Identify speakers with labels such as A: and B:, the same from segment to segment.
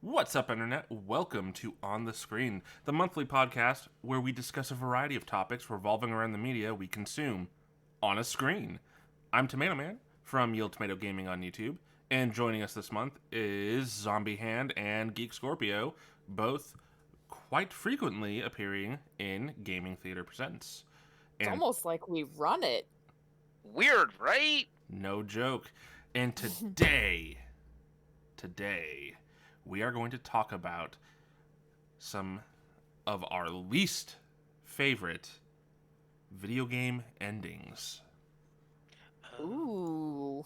A: What's up, Internet? Welcome to On the Screen, the monthly podcast where we discuss a variety of topics revolving around the media we consume on a screen. I'm Tomato Man from YieldTomato Gaming on YouTube, and joining us this month is Zombie Hand and Geek Scorpio, both quite frequently appearing in Gaming Theater Presents.
B: It's
A: And
B: almost like we run it.
C: Weird, right?
A: no joke. And today, we are going to talk about some of our least favorite video game endings.
B: Ooh.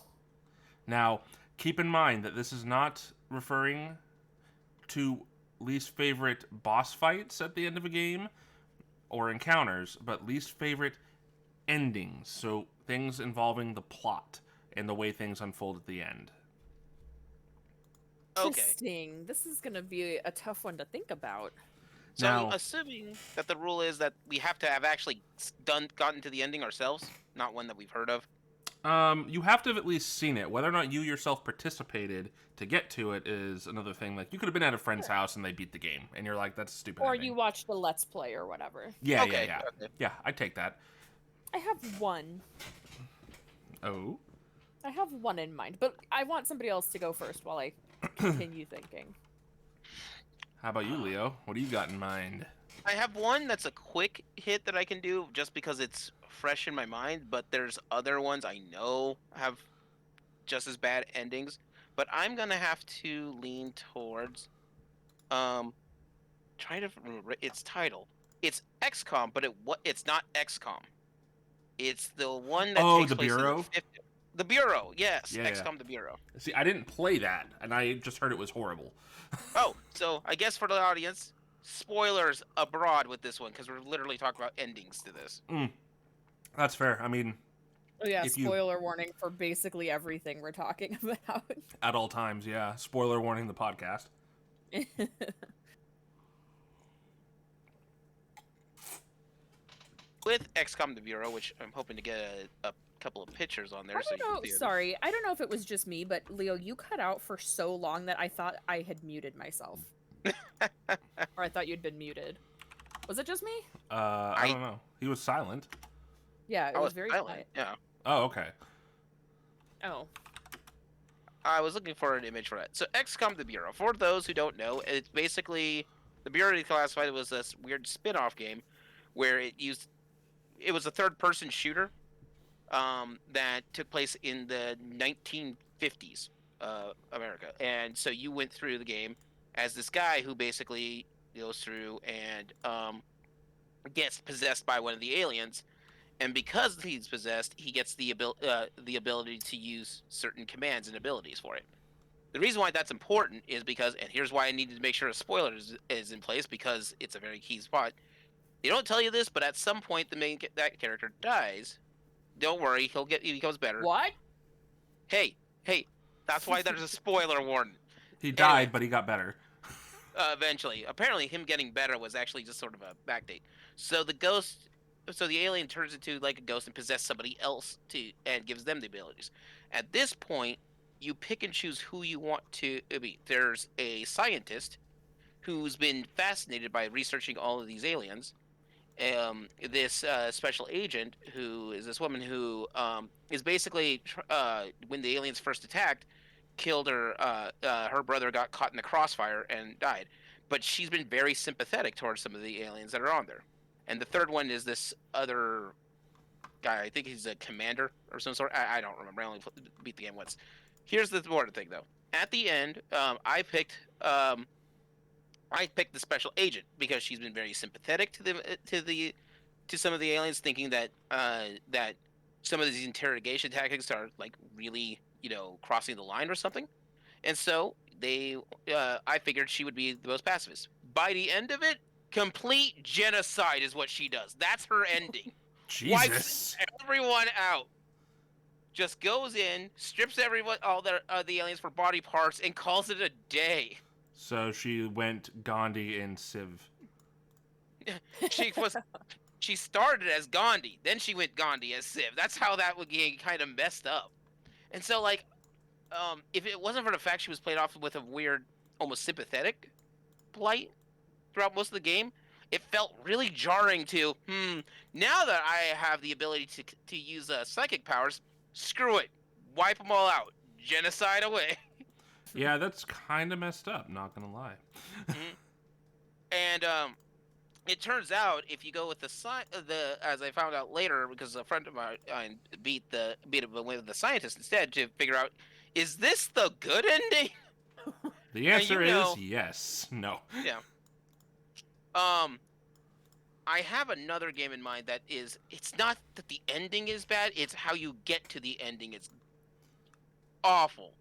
A: Now, keep in mind that this is not referring to least favorite boss fights at the end of a game or encounters, but least favorite endings. So things involving the plot and the way things unfold at the end.
C: Okay.
B: Interesting. This is going to be a tough one to think about.
C: So
A: Now-
C: assuming that the rule is that we have to have actually gotten to the ending ourselves, not one that we've heard of.
A: You have to have at least seen it. Whether or not you yourself participated to get to it is another thing. Like, you could have been at a friend's house and they beat the game, and you're like, that's a stupid
B: Or
A: ending.
B: you watched the Let's Play or whatever.
A: Yeah,
C: Okay,
A: yeah.
C: okay.
A: Yeah, I'd take that.
B: I have one.
A: Oh?
B: I have one in mind, but I want somebody else to go first while I continue thinking.
A: How about you, Leo? What do you got in mind?
C: I have one that's a quick hit that I can do just because it's fresh in my mind, but there's other ones I know have just as bad endings. But I'm gonna have to lean towards try to remember its title. It's XCOM, but it's not XCOM. It's the one that takes
A: The
C: place in
A: Bureau?
C: The Bureau, yes.
A: Yeah,
C: XCOM
A: yeah.
C: the Bureau.
A: See, I didn't play that, and I just heard it was horrible.
C: Oh, so I guess for the audience, spoilers abroad with this one, because we're literally talking about endings to this.
A: That's fair. I mean,
B: Oh yeah,
A: If you-
B: spoiler warning for basically everything we're talking about.
A: at all times, yeah. Spoiler warning, the podcast.
C: With XCOM the Bureau, which I'm hoping to get a couple of pictures on there.
B: I
C: so
B: don't
C: you can
B: know,
C: see it.
B: sorry, I don't know if it was just me, but Leo, you cut out for so long that I thought I had muted myself. Or I thought you'd been muted. Was it just me?
A: I don't know. He was silent.
B: Yeah, it
C: I
B: was very
C: silent,
B: quiet.
C: Yeah.
A: Oh, okay.
B: Oh.
C: I was looking for an image for that. So XCOM the Bureau, for those who don't know, it's basically the Bureau Declassified was this weird spin-off game where it was a third-person shooter that took place in the 1950s America, and so you went through the game as this guy who basically goes through and gets possessed by one of the aliens. And because he's possessed, he gets the ability to use certain commands and abilities for it. The reason why that's important is because, and here's why I needed to make sure a spoiler is in place, because it's a very key spot. They don't tell you this, but at some point that character dies. Don't worry, he becomes better.
B: What?
C: Hey, that's why there's a spoiler warning.
A: He died,
C: Anyway.
A: but he got better.
C: Eventually, apparently, him getting better was actually just sort of a backdate. So the alien turns into like a ghost and possesses somebody else and gives them the abilities. At this point, you pick and choose who you want to be. There's a scientist who's been fascinated by researching all of these aliens. This special agent, who is this woman who is basically when the aliens first attacked, killed her. Her brother got caught in the crossfire and died. But she's been very sympathetic towards some of the aliens that are on there. And the third one is this other guy. I think he's a commander or some sort. I don't remember. I only beat the game once. Here's the important thing, though. At the end, I picked the special agent because she's been very sympathetic to some of the aliens, thinking that that some of these interrogation tactics are like really crossing the line or something. And so I figured she would be the most pacifist. By the end of it, complete genocide is what she does. That's her ending.
A: Jesus.
C: Wipes everyone out. Just goes in, strips all the aliens for body parts, and calls it a day.
A: So she went Gandhi in Civ.
C: She started as Gandhi, then she went Gandhi as Civ. That's how that would get kind of messed up. And so, like, if it wasn't for the fact she was played off with a weird almost sympathetic plight throughout most of the game. It felt really jarring to, now that I have the ability to use psychic powers, screw it, wipe them all out, genocide away.
A: Yeah, that's kind of messed up, not gonna lie.
C: Mhm. And it turns out if you go with the as I found out later because a friend of mine beat it with the scientist instead to figure out, is this the good ending?
A: The
C: And
A: answer is yes. No.
C: yeah. Um, I have another game in mind that is, it's not that the ending is bad, it's how you get to the ending. It's awful.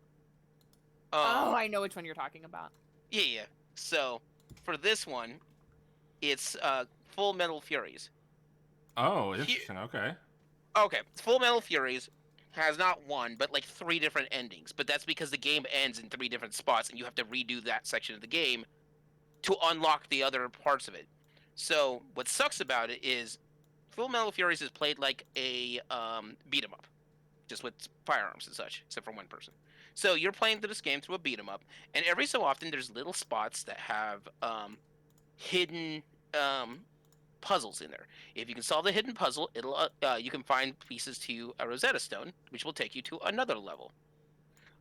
B: Oh, I know which one you're talking about.
C: Yeah. So, for this one, it's Full Metal Furies.
A: Oh, interesting. Okay.
C: Okay, Full Metal Furies has not one, but like 3 different endings. But that's because the game ends in 3 different spots, and you have to redo that section of the game to unlock the other parts of it. So what sucks about it is Full Metal Furies is played like a beat 'em up, just with firearms and such, except for one person. So you're playing this game through a beat 'em up, and every so often there's little spots that have hidden puzzles in there. If you can solve the hidden puzzle, it'll you can find pieces to a Rosetta Stone, which will take you to another level.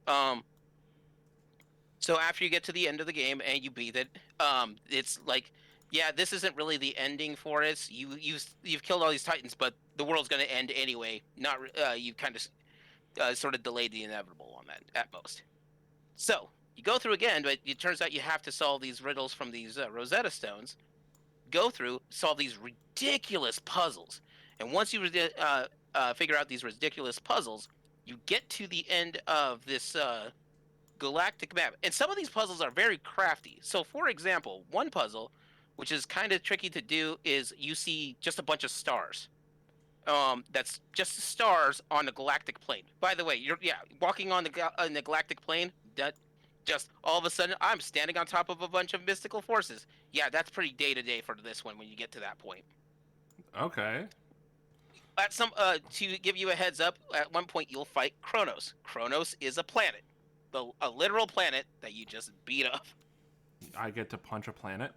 C: Um, so after you get to the end of the game and you beat it, it's like, yeah, this isn't really the ending for it. You've killed all these titans, but the world's going to end anyway. Not you kind of sort of delayed the inevitable on that at most. So you go through again, but it turns out you have to solve these riddles from these Rosetta Stones. Go through, solve these ridiculous puzzles, and once you figure out these ridiculous puzzles, you get to the end of this galactic map. And some of these puzzles are very crafty. So, for example, one puzzle, which is kind of tricky to do, is you see just a bunch of stars. That's just stars on the galactic plane. By the way, you're walking on the galactic plane. That just all of a sudden, I'm standing on top of a bunch of mystical forces. Yeah, that's pretty day to day for this one when you get to that point.
A: Okay.
C: At some to give you a heads up, at one point you'll fight Kronos. Kronos is a planet, a literal planet that you just beat up.
A: I get to punch a planet.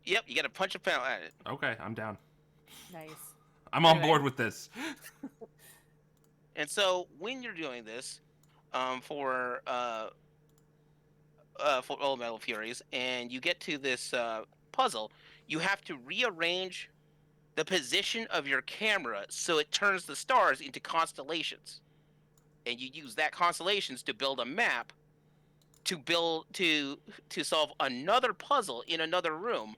C: Yep, you get to punch a planet at it.
A: Okay, I'm down.
B: Nice.
A: I'm on
B: Anyway.
A: board with this.
C: And so when you're doing this, for All Metal Furies, and you get to this puzzle, you have to rearrange the position of your camera so it turns the stars into constellations, and you use that constellations to build a map to solve another puzzle in another room,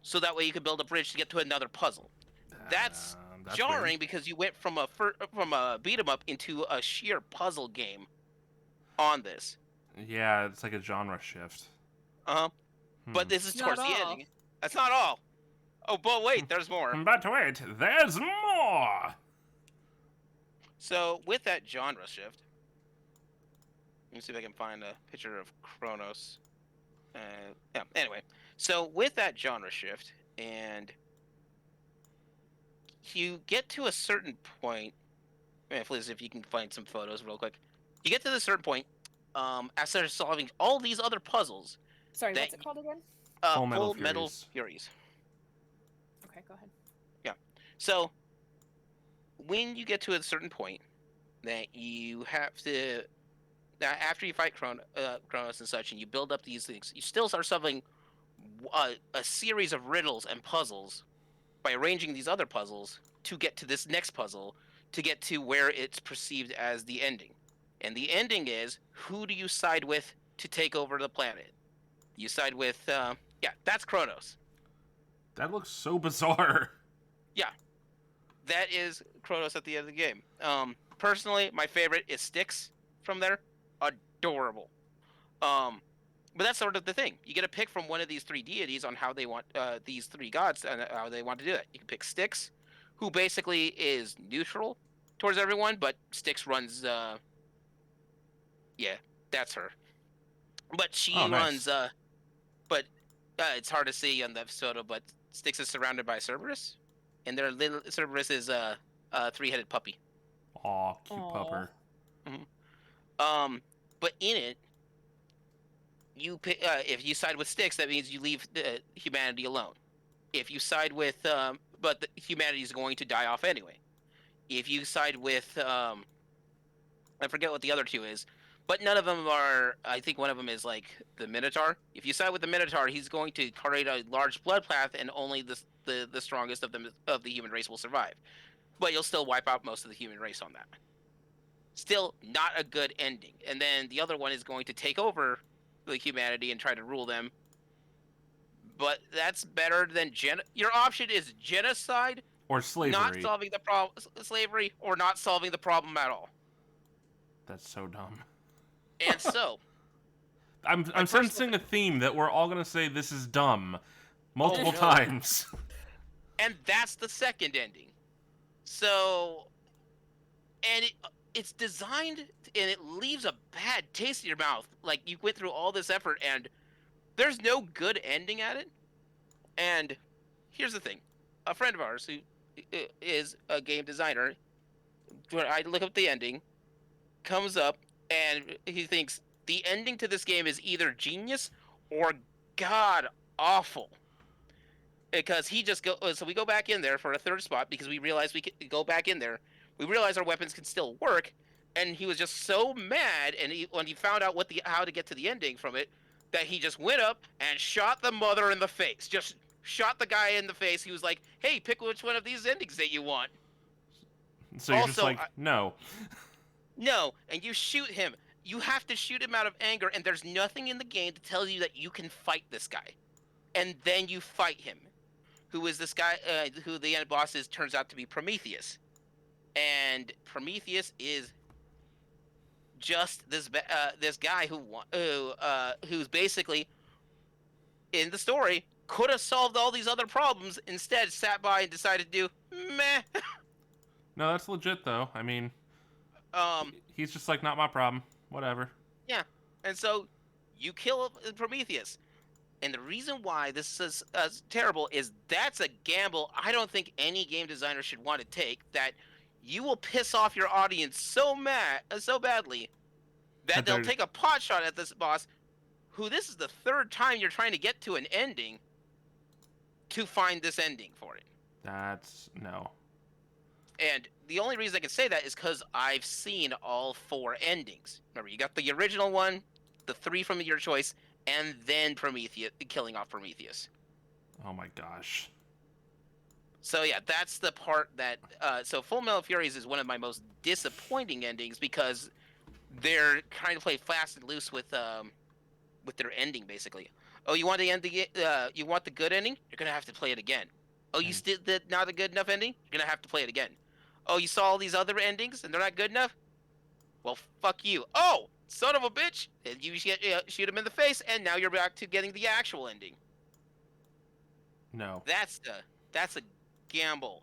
C: so that way you can build a bridge to get to another puzzle. That's jarring
A: weird.
C: because you went from a beat 'em up into a sheer puzzle game on this.
A: Yeah, it's like a genre shift.
C: But this is
B: Not
C: towards the
B: all.
C: ending. That's not all. Oh, but wait, there's more.
A: But wait, there's more.
C: So with that genre shift, let me see if I can find a picture of Kronos. Yeah. Anyway, so with that genre shift, and you get to a certain point. Please, if you can find some photos real quick. You get to this certain point. After solving all these other puzzles.
B: Sorry, what's it called again?
A: Full Metal
C: Metal
A: Furies.
C: Furies.
B: Okay, go ahead.
C: Yeah. So when you get to a certain point, that you have to, after you fight Kronos and such, and you build up these things, you still start solving a series of riddles and puzzles by arranging these other puzzles to get to this next puzzle, to get to where it's perceived as the ending. And the ending is, who do you side with to take over the planet? You side with, that's Kronos.
A: That looks so bizarre.
C: Yeah, that is Kronos at the end of the game. Personally, my favorite is Styx from there. Adorable. But that's sort of the thing. You get to pick from one of these 3 deities on how they want these 3 gods and how they want to do it. You can pick Styx, who basically is neutral towards everyone, but Styx runs. That's her. But she runs. But it's hard to see on the photo. But Styx is surrounded by Cerberus, and their little Cerberus is a 3-headed puppy.
A: Aw, cute pupper.
C: Mm-hmm. But in it, if you side with Styx, that means you leave humanity alone. If you side with, but humanity is going to die off anyway. If you side with, I forget what the other two is, but none of them are. I think one of them is like the Minotaur. If you side with the Minotaur, he's going to create a large blood path, and only the strongest of them of the human race will survive. But you'll still wipe out most of the human race on that. Still not a good ending. And then the other one is going to take over the humanity and try to rule them. But that's better than your option is genocide,
A: Or slavery.
C: not solving the problem, slavery, or not solving the problem at all.
A: That's so dumb.
C: And so,
A: I'm sensing a theme that we're all gonna say this is dumb multiple times.
C: And that's the second ending. So, and it's designed and it leaves a bad taste in your mouth. Like you went through all this effort and there's no good ending at it. And here's the thing: a friend of ours who is a game designer, when I look up the ending, comes up and he thinks the ending to this game is either genius or god awful. Because he just so we go back in there for a third spot because we realize we can go back in there. We realize our weapons can still work, and he was just so mad. And when he found out how to get to the ending from it, that he just went up and shot the mother in the face. Just shot the guy in the face. He was like, "Hey, pick which one of these endings that you want."
A: So you're just like, no.
C: No, and you shoot him. You have to shoot him out of anger, and there's nothing in the game to tell you that you can fight this guy. And then you fight him. Who is this guy, who the end boss is, turns out to be Prometheus. And Prometheus is just this guy who's basically, in the story, could have solved all these other problems, instead sat by and decided to do, meh.
A: No, that's legit, though. I mean, he's just like, not my problem. Whatever.
C: Yeah, and so you kill Prometheus. And the reason why this is terrible is that's a gamble I don't think any game designer should want to take, that you will piss off your audience so badly that they'll take a pot shot at this boss, who this is the third time you're trying to get to an ending, to find this ending for it.
A: That's no.
C: And the only reason I can say that is because I've seen all 4 endings. Remember, you got the original one, the 3 from your choice, and then Prometheus, killing off Prometheus.
A: Oh my gosh.
C: So yeah, that's the part that. So Full Metal Furies is one of my most disappointing endings because they're trying to play fast and loose with their ending, basically. Oh, you want the end? You want the good ending? You're gonna have to play it again. Oh, you still did not a good enough ending? You're gonna have to play it again. Oh, you saw all these other endings and they're not good enough? Well, fuck you. Oh, son of a bitch! And you shoot him in the face, and now you're back to getting the actual ending.
A: No.
C: That's a gamble.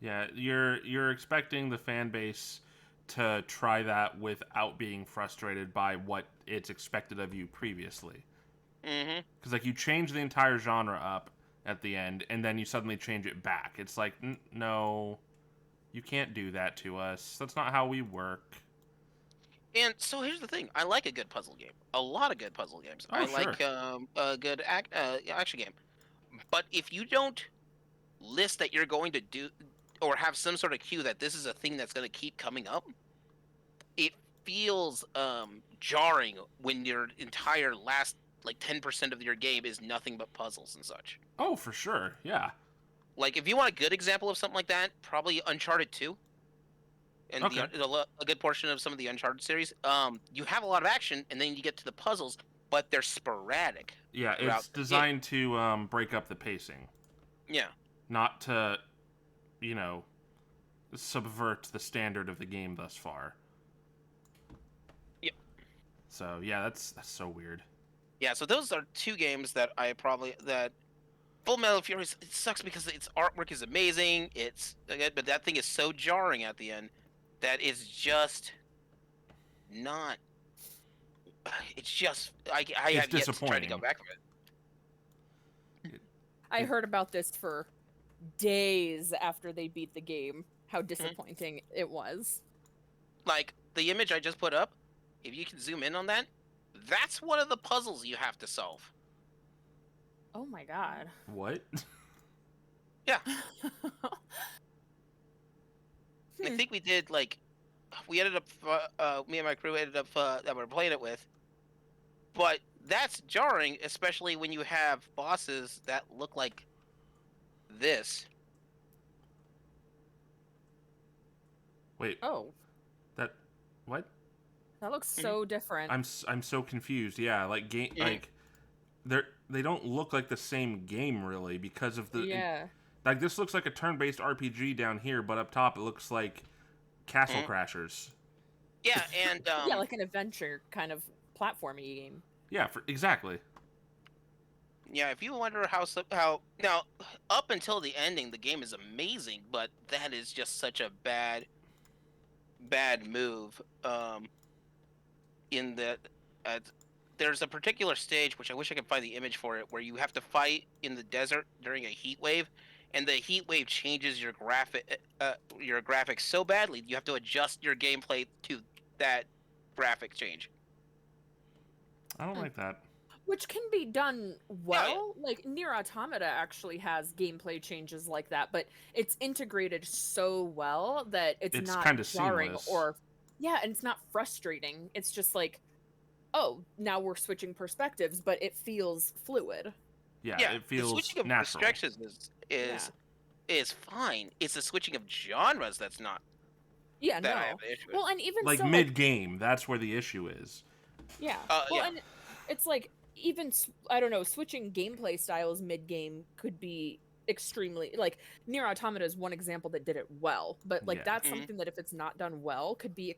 A: Yeah, you're expecting the fan base to try that without being frustrated by what it's expected of you previously.
C: Mm-hmm.
A: Because like you change the entire genre up at the end, and then you suddenly change it back. It's like, no, you can't do that to us. That's not how we work.
C: And so here's the thing: I like a good puzzle game. A lot of good puzzle games.
A: Oh,
C: I
A: sure.
C: like a good action game. But if you don't list that you're going to do, or have some sort of cue that this is a thing that's going to keep coming up, it feels jarring when your entire last like 10% of your game is nothing but puzzles and such.
A: Oh, for sure. Yeah.
C: Like if you want a good example of something like that, probably Uncharted 2. And
A: Okay.
C: a good portion of some of the Uncharted series, you have a lot of action, and then you get to the puzzles, but they're sporadic.
A: Yeah, it's designed to break up the pacing.
C: Yeah.
A: Not to, subvert the standard of the game thus far.
C: Yep.
A: So yeah, that's so weird.
C: Yeah, so those are 2 games that Full Metal Fury, it sucks because its artwork is amazing, but that thing is so jarring at the end that it's just not. It's just I have yet to try to go back from it.
B: I heard about this for days after they beat the game, how disappointing it was.
C: Like the image I just put up, if you can zoom in on that, That's one of the puzzles you have to solve.
B: Oh my god.
A: What?
C: Yeah, I
B: Hmm.
C: think we did we ended up me and my crew ended up that we're playing it with, but that's jarring, especially when you have bosses that look like this.
A: Wait,
B: Oh,
A: that what?
B: that looks
C: Mhm.
B: so different.
A: I'm so confused. Yeah,
C: Mhm.
A: they don't look like the same game really because of
B: Yeah.
A: like this looks like a turn-based RPG down here, but up top it looks like Castle
C: Mhm.
A: Crashers.
C: Yeah, and
B: Yeah, like an adventure kind of platformy game.
A: Yeah, exactly.
C: yeah, if you wonder how now up until the ending, the game is amazing, but that is just such a bad move. In that uh, there's a particular stage which I wish I could find the image for it, where you have to fight in the desert during a heat wave, and the heat wave changes your graphics so badly you have to adjust your gameplay to that graphic change.
A: I don't
B: Hmm.
A: like that.
B: Which can be done
C: Oh yeah.
B: well. Like Nier Automata actually has gameplay changes like that, but it's integrated so well that it's
A: It's
B: not
A: kind of
B: jarring
A: seamless.
B: or yeah, and it's not frustrating. It's just like, oh, now we're switching perspectives, but it feels fluid.
A: Yeah,
C: Yeah,
A: it
C: the
A: feels
C: switching of
A: natural.
C: perspectives
B: Yeah.
C: is fine. It's the switching of genres that's not
B: Yeah,
C: that I have
B: no.
C: an issue with.
B: Well, and even
A: Like
B: still, like,
A: mid-game, that's where the issue is.
B: yeah. Well,
C: Yeah.
B: and it's like even I don't know, switching gameplay styles mid-game could be extremely like Nier Automata is one example that did it well, but like
A: Yeah.
B: that's
C: Hmm.
B: something that if it's not done well could be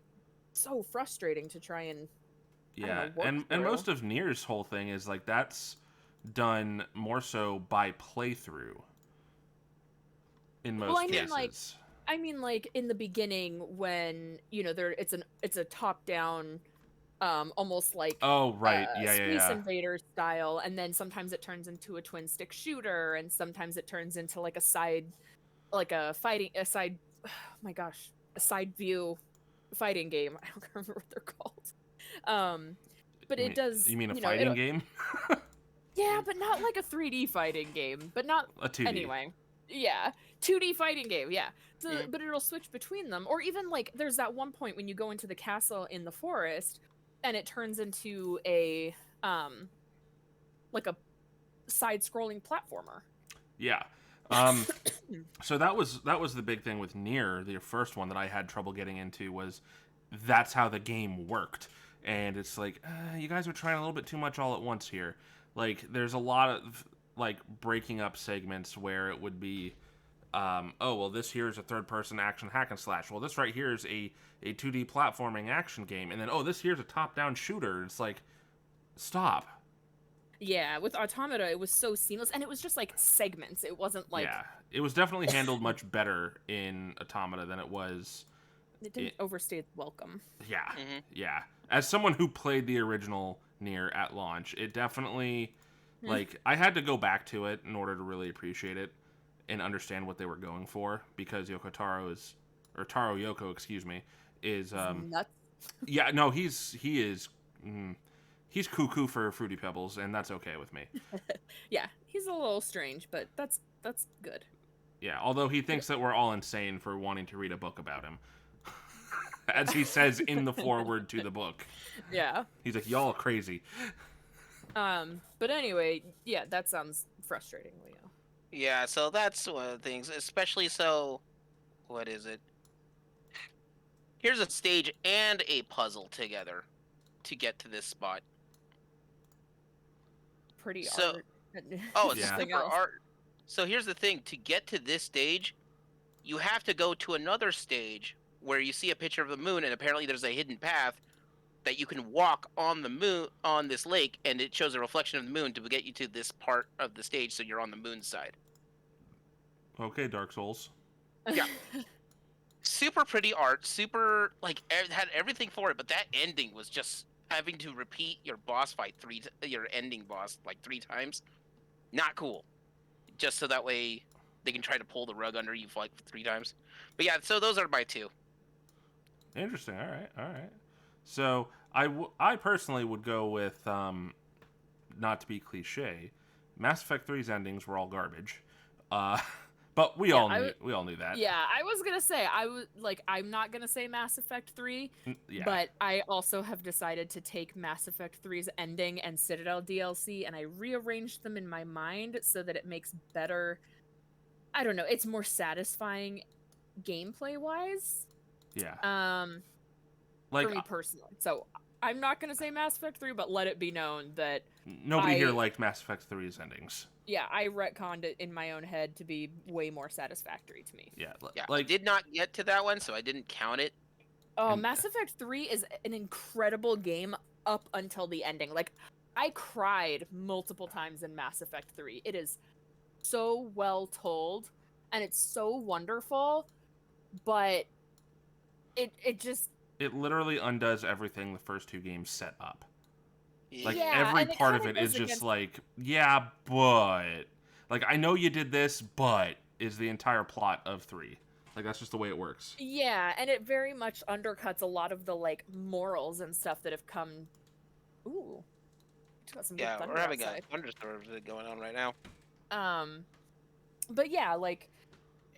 B: so frustrating to try and I don't
A: Yeah,
B: know, work
A: and
B: through.
A: most of Nier's whole thing is like that's done more so by playthrough in
B: Well,
A: most
C: Yeah.
A: cases.
B: I mean like in the beginning when, you know, it's a top-down almost like
A: Oh, right. Yeah, yeah,
B: Space
A: yeah.
B: Invader style, and then sometimes it turns into a twin stick shooter, and sometimes it turns into like a side, like a side. Oh my gosh, a side view fighting game. I don't remember what they're called. Um, but
A: You
B: it
A: mean
B: does,
A: you mean a
B: you know,
A: fighting
B: it.
A: game?
B: Yeah, but not like a 3D fighting game, but not
A: A 2D.
B: anyway. Yeah, 2D fighting game. Yeah. So,
C: Hmm.
B: but it'll switch between them, or even like there's that one point when you go into the castle in the forest, and it turns into a like a side-scrolling platformer.
A: Yeah. So that was the big thing with Nier, the first one that I had trouble getting into was that's how the game worked. And it's like, you guys are trying a little bit too much all at once here. Like, there's a lot of like breaking up segments where it would be, oh well, this here is a third-person action hack and slash. Well, this right here is a 2D platforming action game, and then oh, this here's a top-down shooter. It's like, stop.
B: Yeah, with Automata, it was so seamless, and it was just like segments. It wasn't like
A: Yeah, it was definitely handled much better in Automata than it was.
B: it didn't overstay its welcome.
A: Yeah,
C: Hmm.
A: yeah. As someone who played the original Nier at launch, it definitely like I had to go back to it in order to really appreciate it and understand what they were going for because Yoko Taro is or Taro Yoko, excuse me, is
B: It's nuts.
A: yeah, no, he is he's cuckoo for Fruity Pebbles and that's okay with me.
B: Yeah, he's a little strange, but that's good.
A: Yeah, although he thinks that we're all insane for wanting to read a book about him. As he says in the foreword to the book.
B: Yeah.
A: He's like, y'all are crazy.
B: But anyway, yeah, that sounds frustrating, Leo.
C: Yeah, so that's one of the things, especially so. What is it? Here's a stage and a puzzle together to get to this spot.
B: Pretty
C: So,
B: art.
C: oh, it's
A: Yeah.
B: Something
C: super
B: else.
C: art. So here's the thing: to get to this stage, you have to go to another stage where you see a picture of the moon, and apparently there's a hidden path that you can walk on the moon on this lake, and it shows a reflection of the moon to get you to this part of the stage, so you're on the moon side.
A: Okay, Dark Souls.
C: Yeah. Super pretty art, super had everything for it, but that ending was just having to repeat your boss fight your ending boss like 3 times. Not cool. Just so that way they can try to pull the rug under you like 3 times. But yeah, so those are my two.
A: Interesting. All right. All right. So I personally would go with, not to be cliche, Mass Effect 3's endings were all garbage. But we all knew that.
B: Yeah, I was gonna say I'm not gonna say Mass Effect 3,
A: Yeah.
B: but I also have decided to take Mass Effect 3's ending and Citadel DLC, and I rearranged them in my mind so that it makes better. I don't know. It's more satisfying gameplay wise.
A: Yeah.
B: For me personally. So I'm not gonna say Mass Effect 3, but let it be known that
A: nobody here liked Mass Effect 3's endings.
B: Yeah, I retconned it in my own head to be way more satisfactory to me.
A: Yeah,
C: I did not get to that one, so I didn't count it.
B: Oh, Mass Effect 3 is an incredible game up until the ending. Like, I cried multiple times in Mass Effect 3. It is so well told, and it's so wonderful, but it just...
A: It literally undoes everything the first two games set up. Like,
B: yeah,
A: every part of it is just like, yeah, but... Like, I know you did this, but... is the entire plot of 3. Like, that's just the way it works.
B: Yeah, and it very much undercuts a lot of the, like, morals and stuff that have come... Ooh. Got some good thunder
C: we're having
B: outside.
C: a thunderstorm going on right now.
B: But yeah, like,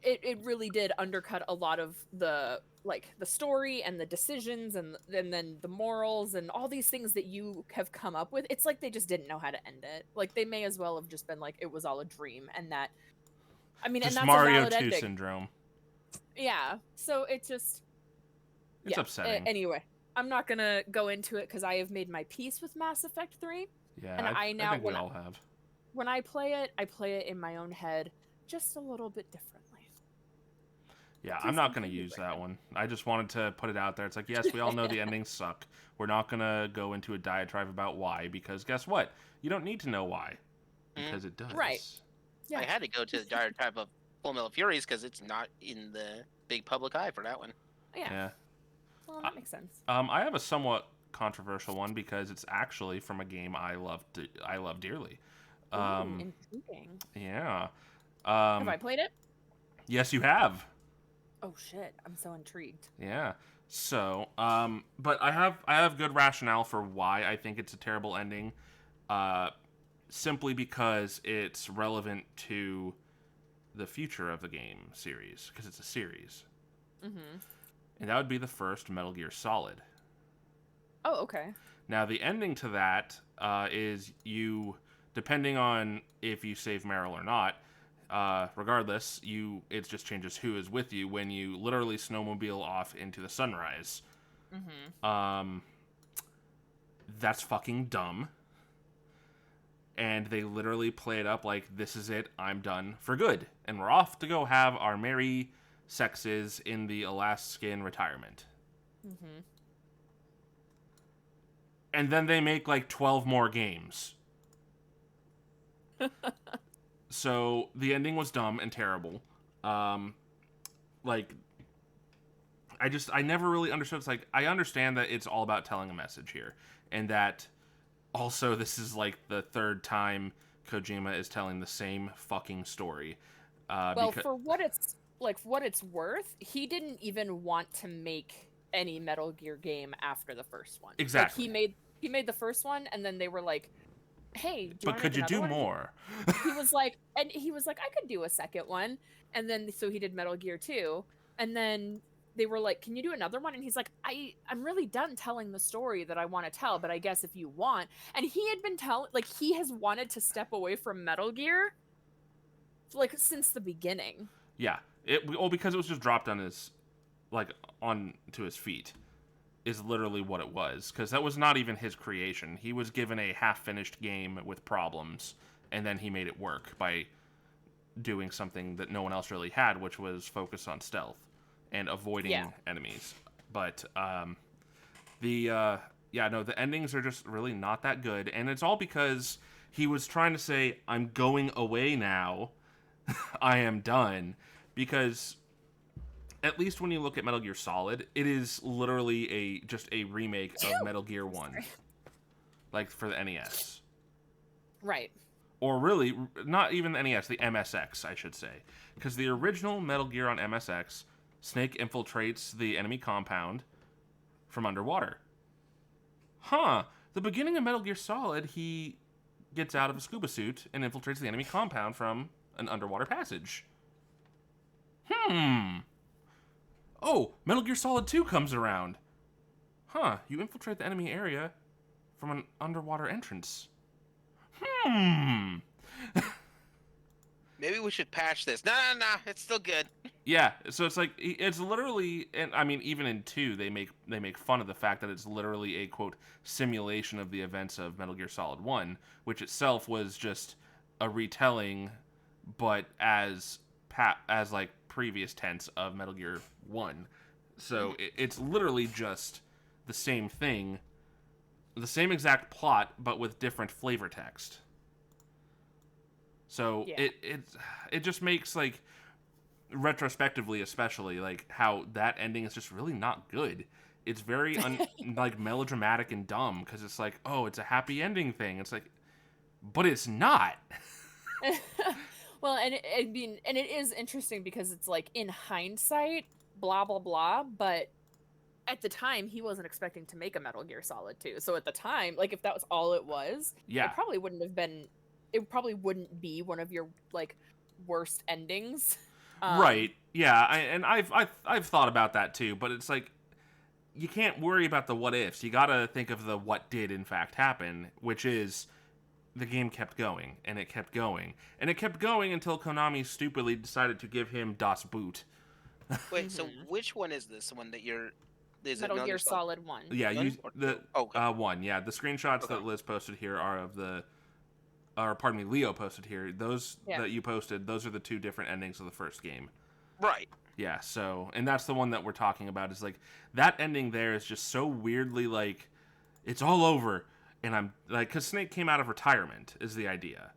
B: it really did undercut a lot of the story and the decisions and then the morals and all these things that you have come up with. It's like they just didn't know how to end it. Like, they may as well have just been like, it was all a dream, and that... I mean,
A: just
B: and that's
A: Mario
B: a valid
A: 2
B: ending.
A: syndrome.
B: Yeah, so it just...
A: It's upsetting.
B: Anyway, I'm not gonna go into it because I have made my peace with Mass Effect 3.
A: Yeah,
B: and I
A: think we all have.
B: When I play it in my own head just a little bit differently.
A: Yeah, I'm not going to use that one. I just wanted to put it out there. It's like, yes, we all know the endings suck. We're not going to go into a diatribe about why, because guess what? You don't need to know why, because it does.
B: Right. Yeah.
C: I had to go to the diatribe of Full Metal Furies because it's not in the big public eye for that one.
B: Yeah. Well, that makes sense.
A: I have a somewhat controversial one because it's actually from a game I love dearly.
B: Intriguing.
A: Yeah.
B: Have I played it?
A: Yes, you have.
B: Oh shit! I'm so intrigued.
A: Yeah. So, but I have good rationale for why I think it's a terrible ending. Simply because it's relevant to the future of the game series, because it's a series.
B: Mm-hmm.
A: And that would be the first Metal Gear Solid.
B: Oh, okay.
A: Now, the ending to that is you, depending on if you save Meryl or not, regardless, it just changes who is with you when you literally snowmobile off into the sunrise.
B: Mm-hmm.
A: That's fucking dumb. And they literally play it up like, this is it, I'm done for good. And we're off to go have our merry sexes in the Alaskan retirement.
B: Mm-hmm.
A: And then they make like 12 more games. So the ending was dumb and terrible. Like, I never really understood. It's like, I understand that it's all about telling a message here. And that also this is like the third time Kojima is telling the same fucking story.
B: Well, for what it's worth, he didn't even want to make any Metal Gear game after the first one.
A: Exactly.
B: Like, he made the first one, and then they were like, "Hey,
A: but could you do more?"
B: He was like, I could do a second one, and then so he did Metal Gear 2, and then they were like, "Can you do another one?" And he's like, I'm really done telling the story that I want to tell, but I guess if you want. And he had been he has wanted to step away from Metal Gear, like, since the beginning.
A: Yeah, because it was just dropped on onto his feet, is literally what it was. Because that was not even his creation. He was given a half-finished game with problems, and then he made it work by doing something that no one else really had, which was focus on stealth and avoiding enemies. But the endings are just really not that good, and it's all because he was trying to say, I'm going away now. I am done. Because at least when you look at Metal Gear Solid, it is literally just a remake of Metal Gear 1. Like, for the NES.
B: Right.
A: Or really, not even the NES, the MSX, I should say. Because the original Metal Gear on MSX, Snake infiltrates the enemy compound from underwater. The beginning of Metal Gear Solid, he gets out of a scuba suit and infiltrates the enemy compound from an underwater passage. Oh, Metal Gear Solid 2 comes around. You infiltrate the enemy area from an underwater entrance.
C: Maybe we should patch this. No, it's still good.
A: Yeah, so it's like it's literally, and I mean even in 2 they make fun of the fact that it's literally a quote simulation of the events of Metal Gear Solid 1, which itself was just a retelling, but as like previous tense of Metal Gear 1. So it's literally just the same thing, the same exact plot, but with different flavor text. So
B: Yeah.
A: it just makes, like, retrospectively especially, like, how that ending is just really not good. It's very like melodramatic and dumb because it's like, oh, it's a happy ending thing. It's like, but it's not.
B: Well, and I mean, and it is interesting because it's like in hindsight, blah blah blah, but at the time he wasn't expecting to make a Metal Gear Solid 2. So at the time, like if that was all it was,
A: Yeah.
B: it probably wouldn't be one of your like worst endings.
A: Right. Yeah. I've thought about that too, but it's like you can't worry about the what ifs. You gotta think of the what did in fact happen, which is the game kept going and it kept going and it kept going until Konami stupidly decided to give him Das Boot.
C: Wait, so which one is this one that you're? Is it
B: Metal Gear Solid 1.
A: Yeah,
C: One or two?
A: one. Yeah, the screenshots
C: Okay.
A: that Liz posted here are of or pardon me, Leo posted here. Those
B: Yeah.
A: that you posted, those are the 2 different endings of the first game.
C: Right.
A: Yeah, so, and that's the one that we're talking about, is like, that ending there is just so weirdly, like, it's all over, and I'm, like, because Snake came out of retirement, is the idea.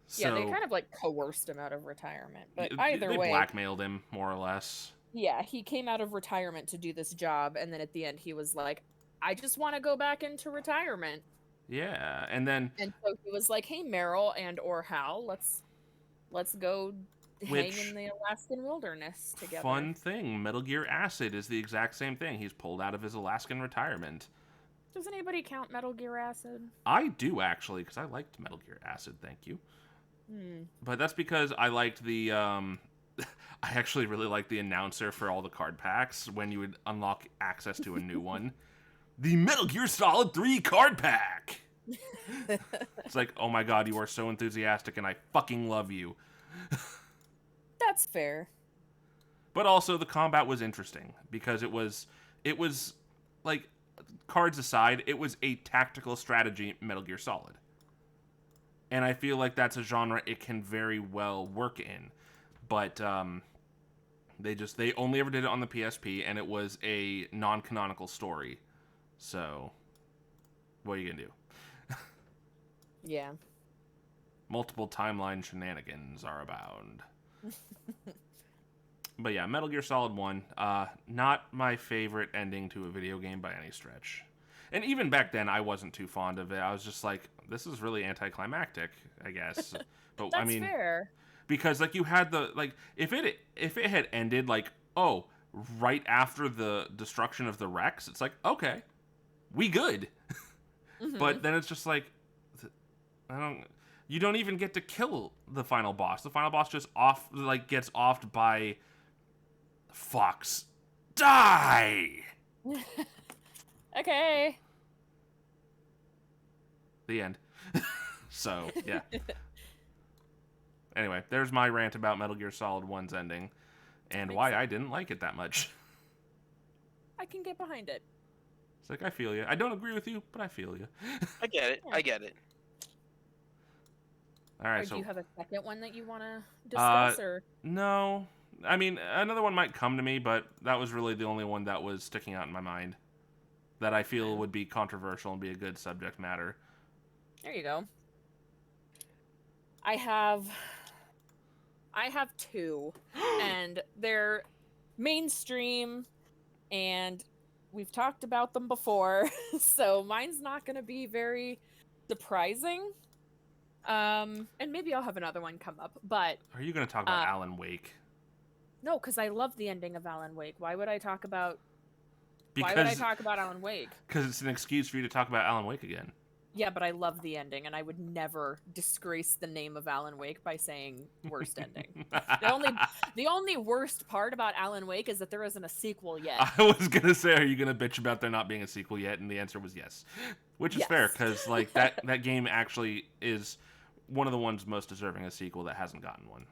A: So,
B: Yeah, they kind of like coerced him out of retirement, but
A: they
B: either way,
A: blackmailed him, more or less.
B: yeah, he came out of retirement to do this job, and then at the end he was like, I just want to go back into retirement.
A: Yeah, and then...
B: And so he was like, hey, Meryl and or Hal, let's go hang in the Alaskan wilderness together.
A: Fun thing, Metal Gear Acid is the exact same thing. He's pulled out of his Alaskan retirement.
B: Does anybody count Metal Gear Acid?
A: I do, actually, because I liked Metal Gear Acid, thank you. But that's because I liked the... I actually really liked the announcer for all the card packs when you would unlock access to a new one. The Metal Gear Solid 3 card pack! It's like, oh my god, you are so enthusiastic and I fucking love you.
B: That's fair.
A: But also the combat was interesting because it was like, cards aside, it was a tactical strategy Metal Gear Solid. And I feel like that's a genre it can very well work in. But they only ever did it on the PSP, and it was a non-canonical story. So, what are you gonna do?
B: Yeah.
A: Multiple timeline shenanigans are abound. But yeah, Metal Gear Solid 1, not my favorite ending to a video game by any stretch. And even back then, I wasn't too fond of it. I was just like, this is really anticlimactic, I guess. But
B: That's
A: I mean,
B: fair.
A: Because like you had the like if it had ended like, oh, right after the destruction of the Rex, it's like, okay, we good. But then it's just like, you don't even get to kill the final boss. The final boss just gets offed by Fox. Die.
B: Okay.
A: The end. So, yeah. Anyway, there's my rant about Metal Gear Solid 1's ending and why I didn't like it that much.
B: I can get behind it.
A: It's like, I feel you. I don't agree with you, but I feel you.
C: I get it. I get it.
A: All right,
B: Or
A: so
B: do you have a second one that you want to discuss? Or
A: no. I mean, another one might come to me, but that was really the only one that was sticking out in my mind that I feel would be controversial and be a good subject matter.
B: There you go. I have 2, and they're mainstream, and we've talked about them before, so mine's not going to be very surprising. And maybe I'll have another one come up, but...
A: Are you going to talk about Alan Wake?
B: No, because I love the ending of Alan Wake. Why would I talk about Why would I
A: Because
B: talk about Alan Wake?
A: it's an excuse for you to talk about Alan Wake again.
B: Yeah, but I love the ending, and I would never disgrace the name of Alan Wake by saying worst ending. The only worst part about Alan Wake is that there isn't a sequel yet.
A: I was gonna say, are you gonna bitch about there not being a sequel yet? And the answer was yes, which is fair,
B: Yes.
A: because like that game actually is one of the ones most deserving a sequel that hasn't gotten one.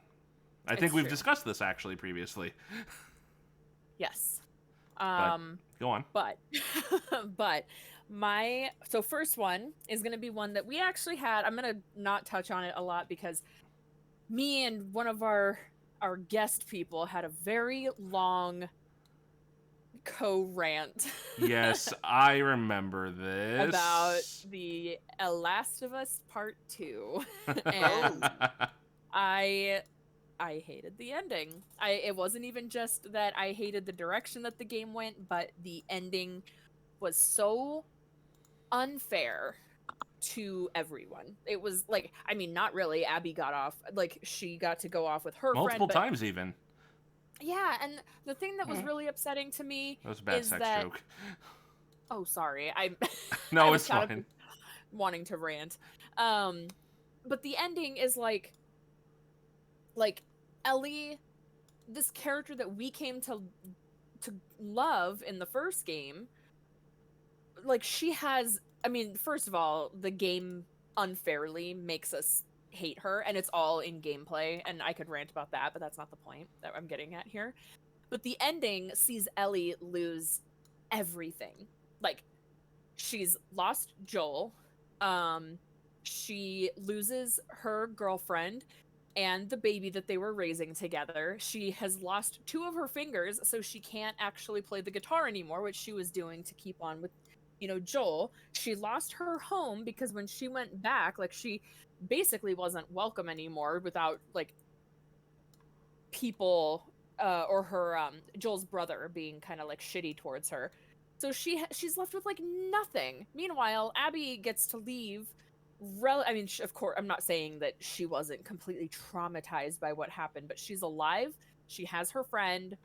A: I think
B: It's
A: we've
B: true.
A: discussed this actually previously.
B: Yes.
A: But go on.
B: But so first one is gonna be one that we actually had. I'm gonna not touch on it a lot because me and one of our guest people had a very long co-rant
A: Yes, I remember this.
B: about the Last of Us Part 2. And I hated the ending. It wasn't even just that I hated the direction that the game went, but the ending was so unfair to everyone. It was like, I mean, not really. Abby got off, like she got to go off with her
A: multiple
B: friend,
A: times even.
B: yeah, and the thing that was really upsetting to me
A: That was a bad
B: is
A: sex
B: that
A: joke.
B: oh, sorry, I
A: No,
B: I was
A: it's
B: kind
A: fine.
B: of wanting to rant. But the ending is like Ellie, this character that we came to love in the first game, like she has, I mean, first of all, the game unfairly makes us hate her, and it's all in gameplay, and I could rant about that, but that's not the point that I'm getting at here. But the ending sees Ellie lose everything. Like, she's lost Joel, she loses her girlfriend and the baby that they were raising together. She has lost 2 of her fingers, so she can't actually play the guitar anymore, which she was doing to keep on with, Joel. She lost her home because when she went back, like, she basically wasn't welcome anymore without, like, people, or her, Joel's brother being kind of, like, shitty towards her. So she's left with, like, nothing. Meanwhile, Abby gets to leave. I mean, of course, I'm not saying that she wasn't completely traumatized by what happened, but she's alive. She has her friend,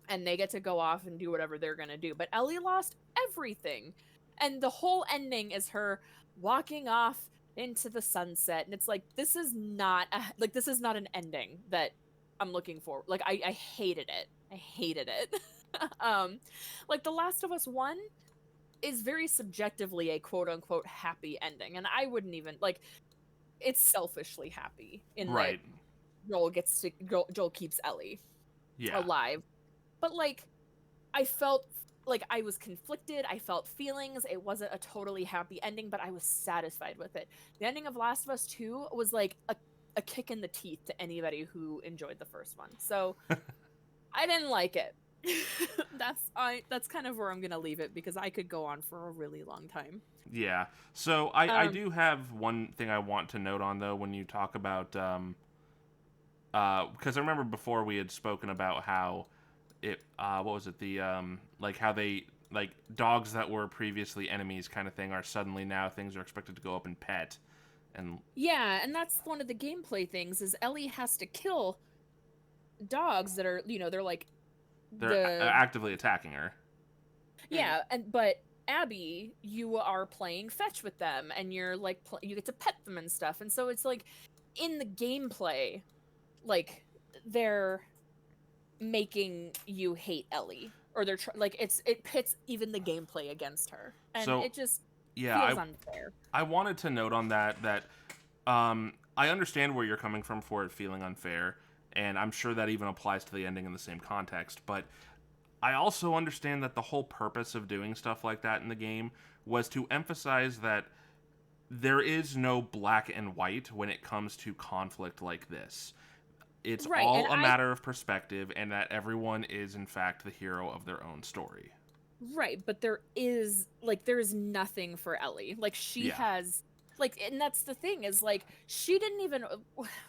B: and they get to go off and do whatever they're gonna do. But Ellie lost everything, and the whole ending is her walking off into the sunset, and it's like, this is not an ending that I'm looking for. Like, I hated it. I hated it. Like, The Last of Us 1 is very subjectively a quote-unquote happy ending, and I wouldn't even, like, it's selfishly happy in
A: Right.
B: that Joel keeps Ellie
A: Yeah.
B: alive. But, like, I felt like I was conflicted. I felt feelings. It wasn't a totally happy ending, but I was satisfied with it. The ending of Last of Us 2 was like a kick in the teeth to anybody who enjoyed the first one. So I didn't like it. That's kind of where I'm gonna leave it, because I could go on for a really long time.
A: Yeah. So I do have one thing I want to note on, though, when you talk about because I remember before we had spoken about how it what was it, the like how they, like, dogs that were previously enemies kind of thing are suddenly now things are expected to go up and pet. And
B: Yeah, and that's one of the gameplay things, is Ellie has to kill dogs that are, they're like
A: they're actively attacking her.
B: yeah, but Abby, you are playing fetch with them, and you're like you get to pet them and stuff, and so it's like in the gameplay, like, they're making you hate Ellie, or they're like, it pits even the gameplay against her, and
A: So,
B: it just
A: yeah,
B: feels unfair.
A: I wanted to note on that I understand where you're coming from for it feeling unfair, and I'm sure that even applies to the ending in the same context, but I also understand that the whole purpose of doing stuff like that in the game was to emphasize that there is no black and white when it comes to conflict like this. It's
B: Right,
A: all
B: and
A: a matter of perspective, and that everyone is, in fact, the hero of their own story.
B: Right, but there is nothing for Ellie. Like, she has, like, and that's the thing, is like, she didn't even,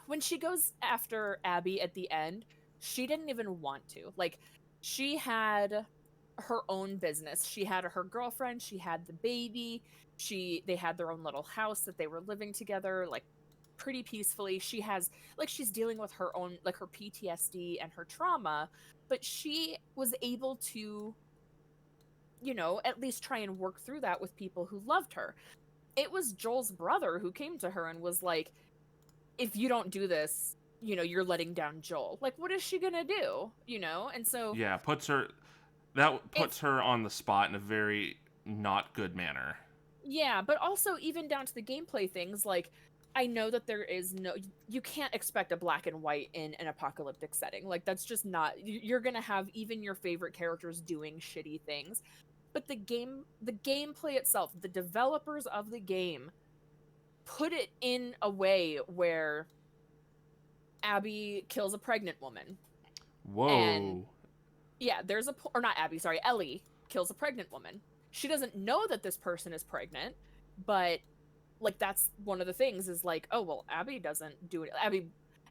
B: when she goes after Abby at the end, she didn't even want to. Like, she had her own business. She had her girlfriend, she had the baby, they had their own little house that they were living together, like, pretty peacefully. She has, like, she's dealing with her own, like, her PTSD and her trauma, but she was able to at least try and work through that with people who loved her. It was Joel's brother who came to her and was like, if you don't do this, you're letting down Joel. Like, what is she gonna do? And so
A: Yeah, puts her on the spot in a very not good manner.
B: yeah, but also even down to the gameplay things, like, I know that you can't expect a black and white in an apocalyptic setting. Like, that's just not, you're gonna have even your favorite characters doing shitty things. But the gameplay itself, the developers of the game put it in a way where Abby kills a pregnant woman.
A: Whoa.
B: And yeah, or not Abby, sorry, Ellie kills a pregnant woman. She doesn't know that this person is pregnant, but like, that's one of the things is like, oh, well, Abby doesn't do it.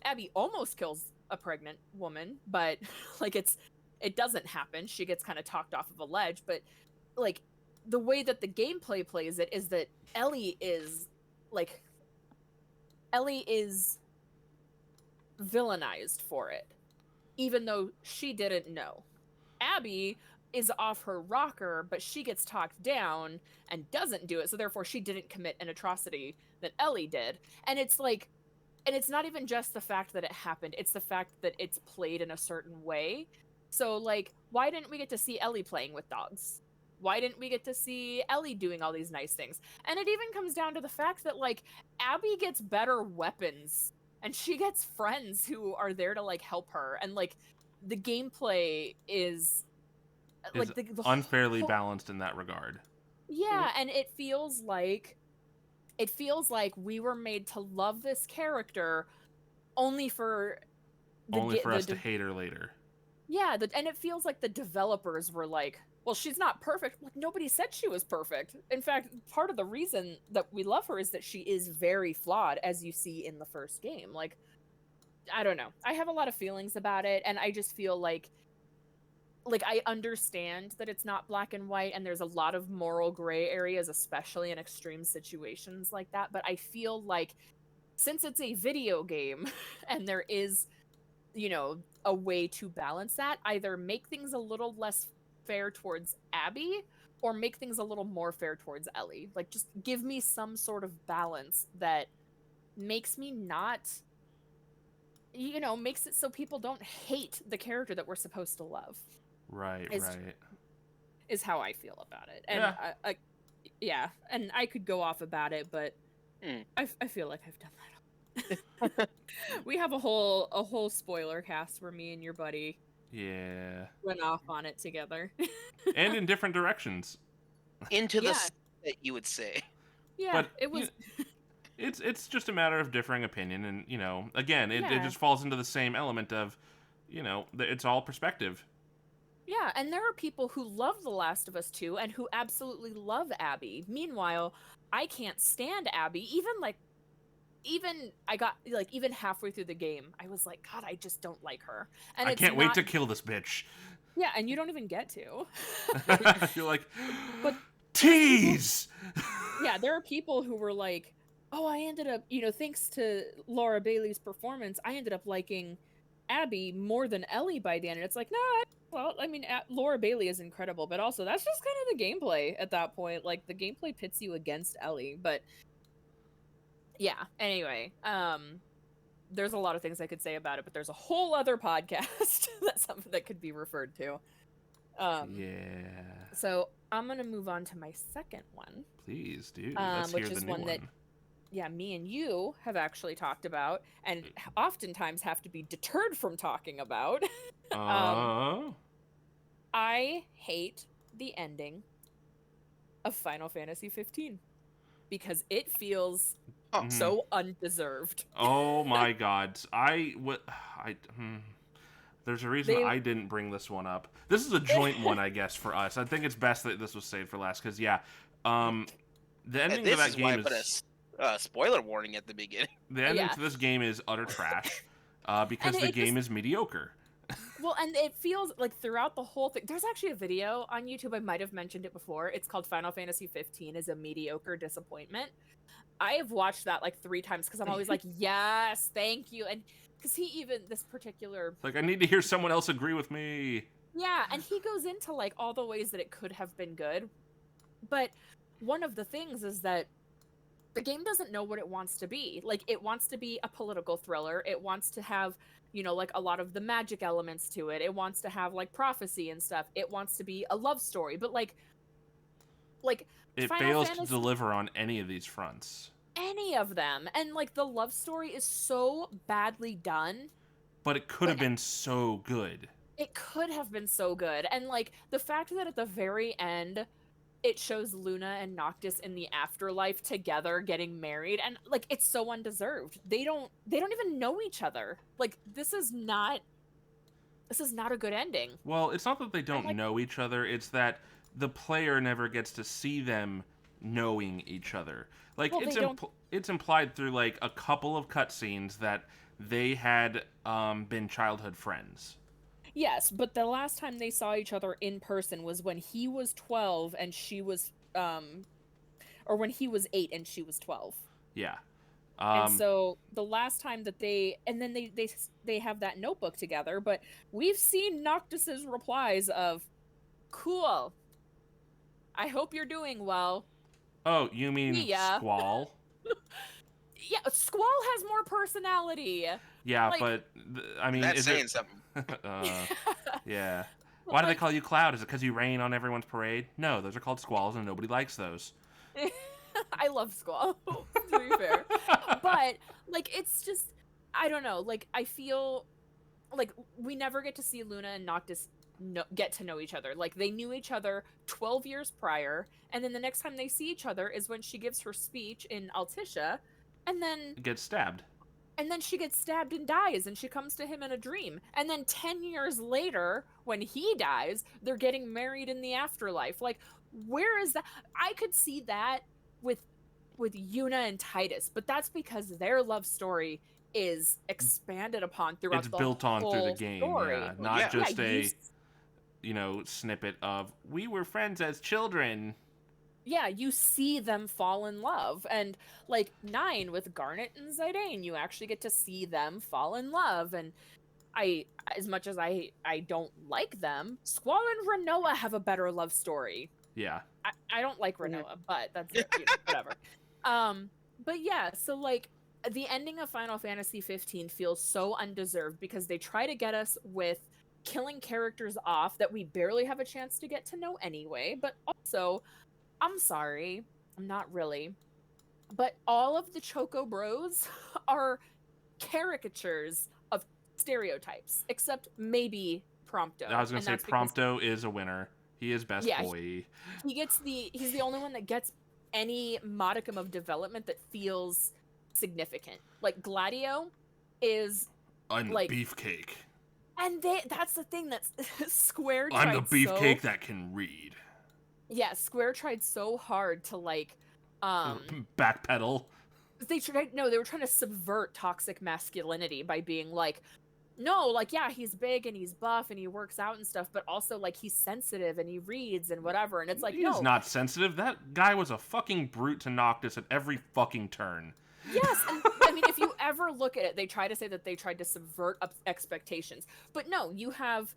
B: Abby almost kills a pregnant woman, but like, it doesn't happen. She gets kind of talked off of a ledge, but like, the way that the gameplay plays it is that Ellie is villainized for it, even though she didn't know. Abby is off her rocker, but she gets talked down and doesn't do it, so therefore she didn't commit an atrocity that Ellie did. And it's like, and it's not even just the fact that it happened, it's the fact that it's played in a certain way. So like, why didn't we get to see Ellie playing with dogs? Why didn't we get to see Ellie doing all these nice things? And it even comes down to the fact that like, Abby gets better weapons and she gets friends who are there to like help her, and like, the gameplay is like the
A: unfairly balanced in that regard.
B: Yeah, and it feels like we were made to love this character only for
A: us to hate her later.
B: Yeah, and it feels like the developers were like, well, she's not perfect. Like, nobody said she was perfect. In fact, part of the reason that we love her is that she is very flawed, as you see in the first game. Like, I don't know. I have a lot of feelings about it, and I just feel like I understand that it's not black and white, and there's a lot of moral gray areas, especially in extreme situations like that. But I feel like, since it's a video game and there is, a way to balance that, either make things a little less fair towards Abby or make things a little more fair towards Ellie. Like, just give me some sort of balance that makes me not, makes it so people don't hate the character that we're supposed to love.
A: Right.
B: Is how I feel about it. And yeah, and I could go off about it, but I feel like I've done that. We have a whole spoiler cast where me and your buddy went off on it together.
A: And in different directions.
C: Into the that you would say.
B: Yeah,
A: but
B: it was
A: it's just a matter of differing opinion, and again, it just falls into the same element of, it's all perspective.
B: Yeah, and there are people who love The Last of Us 2 and who absolutely love Abby. Meanwhile, I can't stand Abby. Even halfway through the game, I was like, God, I just don't like her. And
A: I can't wait to kill this bitch.
B: Yeah, and you don't even get to.
A: You're like,
B: but
A: tease!
B: Yeah, there are people who were like, oh, I ended up, thanks to Laura Bailey's performance, I ended up liking Abby more than Ellie by the end. And it's like, no, well, I mean, Laura Bailey is incredible, but also that's just kind of the gameplay at that point. Like, the gameplay pits you against Ellie, but yeah, anyway, there's a lot of things I could say about it, but there's a whole other podcast that's something that could be referred to. So I'm going to move on to my second one.
A: Please, dude. Let's hear the new one.
B: That me and you have actually talked about, and oftentimes have to be deterred from talking about. I hate the ending of Final Fantasy 15 because it feels so undeserved.
A: Oh my God. There's a reason I didn't bring this one up. This is a joint one, I guess, for us. I think it's best that this was saved for last, because the ending of that game is
C: spoiler warning at the beginning.
A: The ending to this game is utter trash, because the game is mediocre.
B: Well, and it feels like throughout the whole thing, there's actually a video on YouTube, I might have mentioned it before. It's called Final Fantasy 15 is a Mediocre Disappointment. I have watched that like 3 times because I'm always like, yes, thank you. And because this particular...
A: Like, I need to hear someone else agree with me.
B: Yeah, and he goes into like all the ways that it could have been good. But one of the things is that the game doesn't know what it wants to be. Like, it wants to be a political thriller. It wants to have, like a lot of the magic elements to it. It wants to have like prophecy and stuff. It wants to be a love story. But like
A: It
B: Final
A: fails to
B: Fantasy,
A: deliver on any of these fronts.
B: any of them. And like the love story is so badly done.
A: But it could have been so good.
B: It could have been so good. And like the fact that at the very end it shows Luna and Noctis in the afterlife together getting married, and like it's so undeserved. They don't even know each other. Like this is not a good ending.
A: Well, it's not that they don't know each other, it's that the player never gets to see them knowing each other. Like,
B: well,
A: it's implied through like a couple of cutscenes that they had been childhood friends.
B: Yes, but the last time they saw each other in person was when he was 12 and she was or when he was 8 and she was 12.
A: Yeah.
B: And so the last time that they have that notebook together, but we've seen Noctis's replies of, "Cool. I hope you're doing well."
A: Oh, you mean Squall?
B: Yeah, Squall has more personality.
A: Yeah,
B: like,
A: but I mean,
C: That's saying something.
A: Yeah. Why do they call you Cloud? Is it because you rain on everyone's parade? No, those are called squalls, and nobody likes those.
B: I love Squall, to be fair. But, like, it's just, I don't know. Like, I feel like we never get to see Luna and Noctis get to know each other. Like, they knew each other 12 years prior, and then the next time they see each other is when she gives her speech in Altissia, and then
A: Gets stabbed.
B: And then she gets stabbed and dies, and she comes to him in a dream. And then 10 years later, when he dies, they're getting married in the afterlife. Like, where is that? I could see that with Yuna and Titus, but that's because their love story is expanded upon throughout the whole
A: It's built on through the game,
B: story.
A: yeah. Not just
B: you
A: snippet of, we were friends as children.
B: Yeah, you see them fall in love. And like 9 with Garnet and Zidane, you actually get to see them fall in love. And as much as I don't like them, Squall and Renoa have a better love story.
A: Yeah.
B: I don't like Renoa, but that's it, whatever. But yeah, so like the ending of Final Fantasy 15 feels so undeserved because they try to get us with killing characters off that we barely have a chance to get to know anyway, but also, I'm sorry, I'm not really, but all of the Choco Bros are caricatures of stereotypes, except maybe Prompto.
A: I was going to say Prompto is a winner. He is best boy.
B: He's the only one that gets any modicum of development that feels significant. Like Gladio is
A: I'm
B: like
A: the beefcake.
B: And that's the thing that's Square
A: I'm the beefcake that can read.
B: Yeah, Square tried so hard to like
A: backpedal.
B: They were trying to subvert toxic masculinity by being like, no, like, yeah, he's big and he's buff and he works out and stuff, but also like he's sensitive and he reads and whatever. And it's like,
A: he's not sensitive. That guy was a fucking brute to Noctis at every fucking turn.
B: Yes, and I mean, if you ever look at it, they try to say that they tried to subvert expectations, but no, you have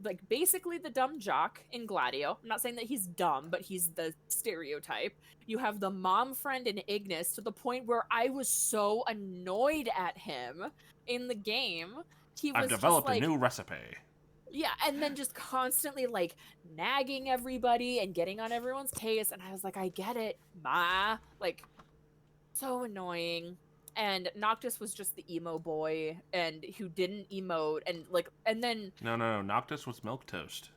B: like basically the dumb jock in Gladio. I'm not saying that he's dumb, but he's the stereotype. You have the mom friend in Ignis, to the point where I was so annoyed at him in the game.
A: I've developed a new recipe.
B: Yeah, and then just constantly like nagging everybody and getting on everyone's case, and I was like, I get it, ma. Like, so annoying. And Noctis was just the emo boy, and who didn't emote, and then
A: No, Noctis was milquetoast.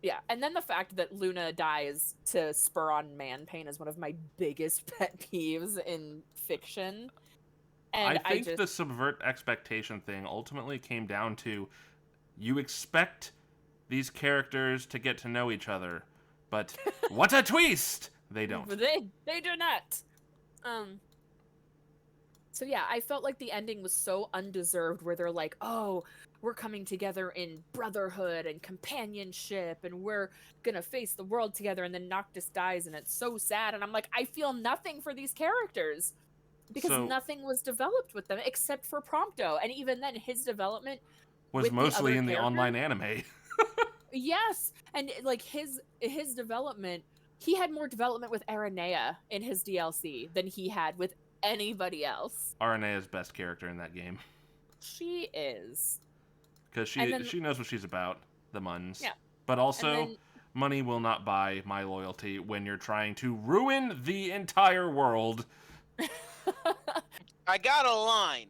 B: Yeah, and then the fact that Luna dies to spur on man pain is one of my biggest pet peeves in fiction. And
A: I think the subvert expectation thing ultimately came down to, you expect these characters to get to know each other, but what a twist! They don't.
B: They do not. So yeah, I felt like the ending was so undeserved, where they're like, oh, we're coming together in brotherhood and companionship, and we're gonna face the world together, and then Noctis dies, and it's so sad, and I'm like, I feel nothing for these characters, because nothing was developed with them, except for Prompto, and even then, his development
A: was mostly in the online anime.
B: Yes, and like his development, he had more development with Aranea in his DLC than he had with anybody else.
A: Arenea's best character in that game.
B: She is.
A: Because
B: And then
A: she knows what she's about, the Muns.
B: yeah.
A: But
B: And
A: also,
B: then
A: money will not buy my loyalty when you're trying to ruin the entire world.
C: I got a line.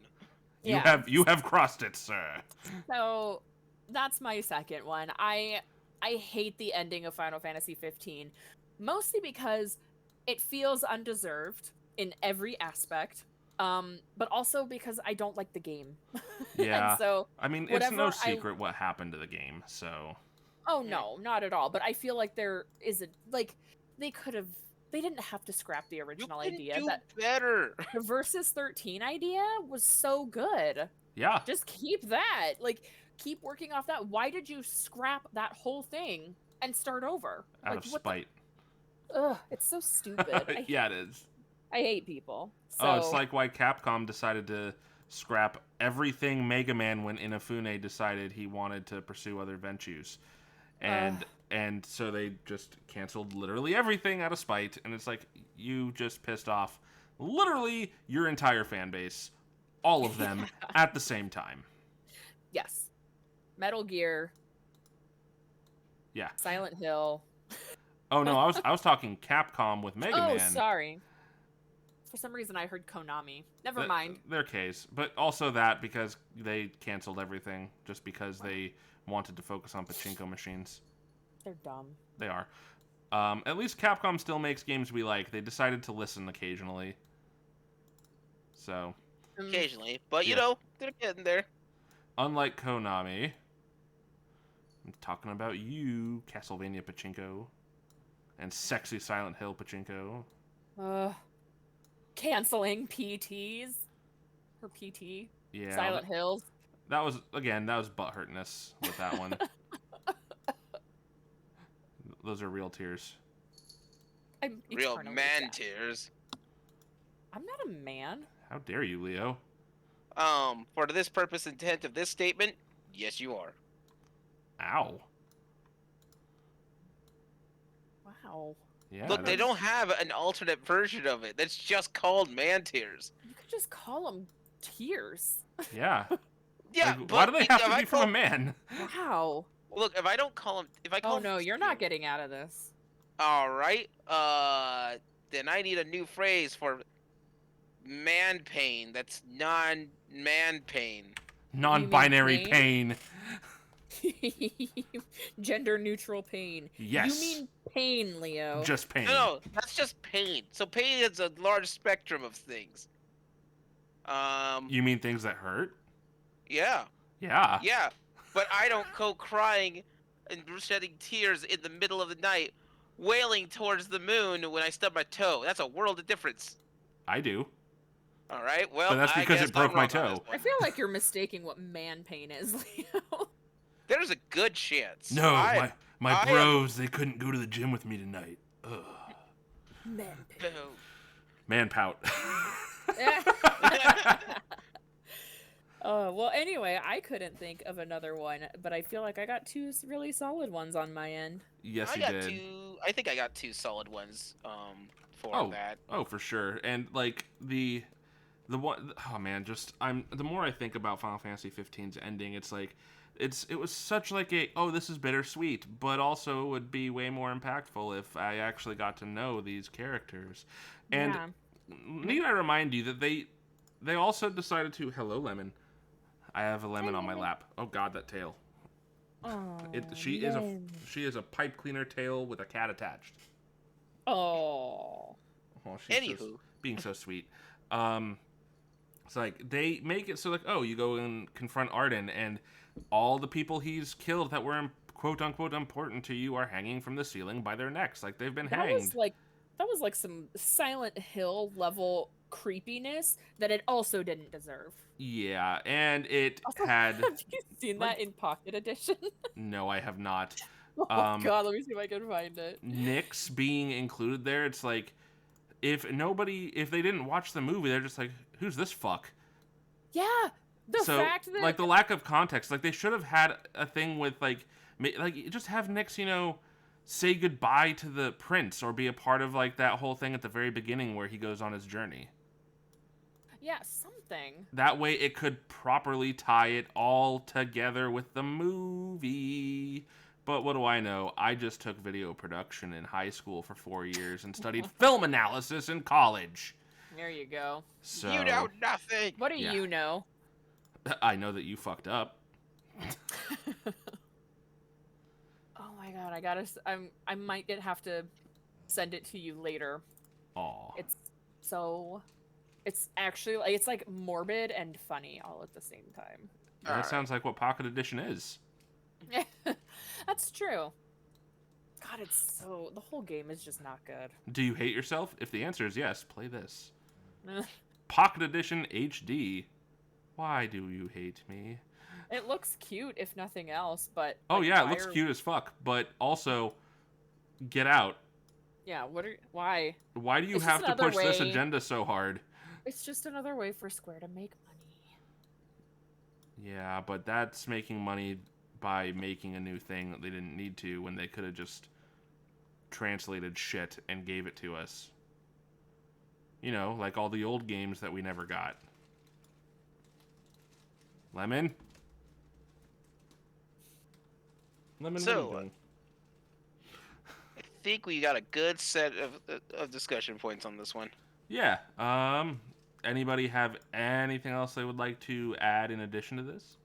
A: You have crossed it, sir.
B: So that's my second one. I hate the ending of Final Fantasy 15, mostly because it feels undeserved in every aspect. But also because I don't like the game.
A: Yeah.
B: And so
A: I mean, it's
B: whatever
A: no secret what happened to the game, so.
B: Oh no, not at all. But I feel like there is a like they didn't have to scrap the original
C: You can
B: idea.
C: do
B: That
C: better.
B: the Versus 13 idea was so good.
A: Yeah.
B: Just keep that. Like keep working off that. Why did you scrap that whole thing and start over?
A: Out
B: Like
A: of
B: what
A: spite.
B: Ugh, it's so stupid.
A: Yeah, it is.
B: I hate people. So
A: Oh, it's like why Capcom decided to scrap everything Mega Man when Inafune decided he wanted to pursue other ventures. And so they just canceled literally everything out of spite, and it's like you just pissed off literally your entire fan base, all of them at the same time.
B: yes. Metal Gear,
A: Yeah.
B: Silent Hill.
A: Oh no, I was talking Capcom with Mega
B: Oh,
A: Man.
B: sorry. For some reason I heard Konami. Never mind.
A: Their case, but also that because they canceled everything just because they wanted to focus on pachinko machines.
B: They're dumb.
A: They are. At least Capcom still makes games we like. They decided to listen occasionally. So,
C: Occasionally, but you
A: Yeah.
C: know, they're getting there.
A: unlike Konami, I'm talking about you, Castlevania Pachinko, and sexy Silent Hill Pachinko.
B: Canceling PTs. Her PT.
A: Yeah,
B: Silent Hills.
A: that was butthurtness with that one. Those are real tears.
B: I'm
C: Real
B: eternally
C: man
B: sad.
C: tears.
B: I'm not a man.
A: How dare you, Leo?
C: For this purpose intent of this statement, yes, you are.
A: Ow.
B: Wow.
A: Yeah.
C: Look, they
A: that's-
C: don't have an alternate version of it. That's just called man tears.
B: You could just call them tears.
A: Yeah.
C: Yeah,
A: Like,
C: but
A: why do they have
C: if
A: to
C: I
A: be from
C: call-
A: a man?
B: Wow.
C: Look, if I don't call them, if I call
B: Oh
C: them
B: no, you're not getting out of this.
C: All right. Then I need a new phrase for man pain. That's non-man pain.
A: Non-binary
B: pain?
A: pain.
B: Gender neutral pain.
A: Yes.
B: You mean pain, Leo.
A: Just pain.
C: No, that's just pain. So pain is a large spectrum of things.
A: You mean things that hurt?
C: Yeah,
A: Yeah.
C: yeah. But I don't go crying and shedding tears in the middle of the night, wailing towards the moon when I stub my toe. That's a world of difference.
A: I do.
C: All right. Well,
A: But that's
C: I
A: because
C: guess
A: it broke
C: I'm
A: my
C: wrong on this
A: toe.
B: I
C: one.
B: feel like you're mistaking what man pain is, Leo.
C: There's a good chance.
A: No,
C: I
A: my
C: I am-
A: bros, they couldn't go to the gym with me tonight. Ugh.
B: Man pain.
C: No.
A: Man pout.
B: Well, anyway, I couldn't think of another one, but I feel like I got two really solid ones on my end.
A: Yes,
C: I
A: you
C: got
A: did.
C: two. I think I got two solid ones. For
A: Oh.
C: that.
A: Oh, for sure. And like the one, oh man, just the more I think about Final Fantasy 15's ending, it's like it was such like a, oh, this is bittersweet, but also would be way more impactful if I actually got to know these characters. And
B: Yeah.
A: need I remind you that they also decided to, hello lemon. I have a lemon on my lap. Oh god, that tail.
B: Oh,
A: She is a pipe cleaner tail with a cat attached.
B: Oh.
A: Oh, she's
C: Anywho.
A: being so sweet. It's like they make it so like, oh, you go and confront Arden, and all the people he's killed that were quote unquote important to you are hanging from the ceiling by their necks, like they've been hanged.
B: That was like some Silent Hill level creepiness that it also didn't deserve.
A: Yeah, and it
B: Also,
A: had.
B: have you seen
A: like-
B: that in Pocket Edition?
A: No, I have not.
B: Oh
A: Um,
B: god, let me see if I can find it.
A: Nyx being included there, it's like if they didn't watch the movie, they're just like, who's this fuck?
B: Yeah, the
A: So
B: fact that
A: like the lack of context, like they should have had a thing with like Like, just have Nyx, say goodbye to the prince or be a part of, like, that whole thing at the very beginning where he goes on his journey.
B: Yeah, something.
A: That way it could properly tie it all together with the movie. But what do I know? I just took video production in high school for 4 years and studied film analysis in college.
B: There you go.
A: So,
C: You know nothing.
B: What do
A: Yeah.
B: you know?
A: I know that you fucked up.
B: Oh my god, I might have to send it to you later.
A: Aw.
B: It's actually it's like morbid and funny all at the same time.
A: That
C: Alright.
A: sounds like what Pocket Edition is.
B: That's true. God, the whole game is just not good.
A: Do you hate yourself? If the answer is yes, play this. Pocket Edition HD. Why do you hate me?
B: It looks cute if nothing else, but
A: Oh
B: like,
A: yeah, it looks cute as fuck, but also, get out.
B: Yeah, why?
A: Why do you
B: It's
A: have
B: just
A: to push
B: another
A: this
B: way-
A: agenda so hard?
B: It's just another way for Square to make money.
A: Yeah, but that's making money by making a new thing that they didn't need to when they could have just translated shit and gave it to us. Like all the old games that we never got. Lemon? Lemon,
C: So,
A: what are you doing?
C: I think we got a good set of discussion points on this one.
A: Yeah, anybody have anything else they would like to add in addition to this?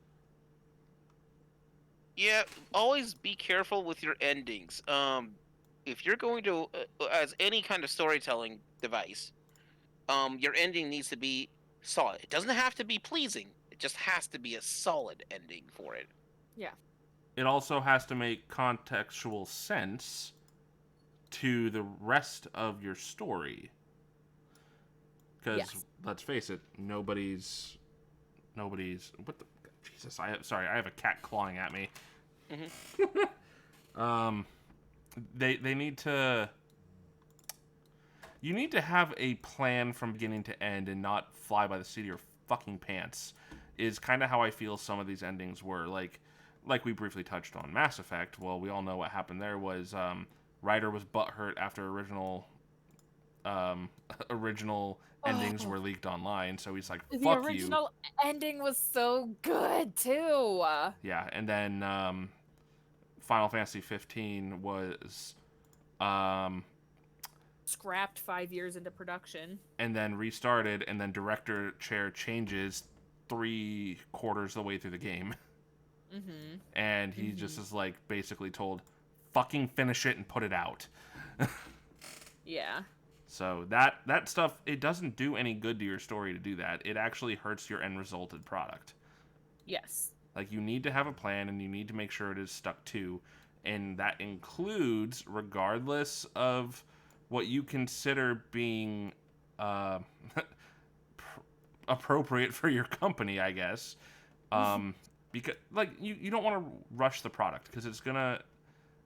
C: Yeah, always be careful with your endings. If you're going to, as any kind of storytelling device, your ending needs to be solid. It doesn't have to be pleasing. It just has to be a solid ending for it.
A: It also has to make contextual sense to the rest of your story. Because,
B: Yes.
A: let's face it, nobody's... What the... Jesus, I have a cat clawing at me. They need to... You need to have a plan from beginning to end and not fly by the seat of your fucking pants, is kind of how I feel some of these endings were. Like we briefly touched on Mass Effect. Well, we all know what happened there was Ryder was butthurt after original endings were leaked online, so he's like, fuck
B: The original ending was so good too.
A: Yeah, and then Final Fantasy 15 was
B: Scrapped 5 years into production.
A: and then restarted, and then director chair changes 3/4 of the way through the game.
B: Mm-hmm.
A: And he just is like basically told, fucking finish it and put it out.
B: Yeah.
A: So that stuff, it doesn't do any good to your story to do that. It actually hurts your end resulted product.
B: Yes.
A: Like, you need to have a plan, and you need to make sure it is stuck to, and that includes, regardless of what you consider being appropriate for your company, I guess. Because, like, you don't want to rush the product, because it's going to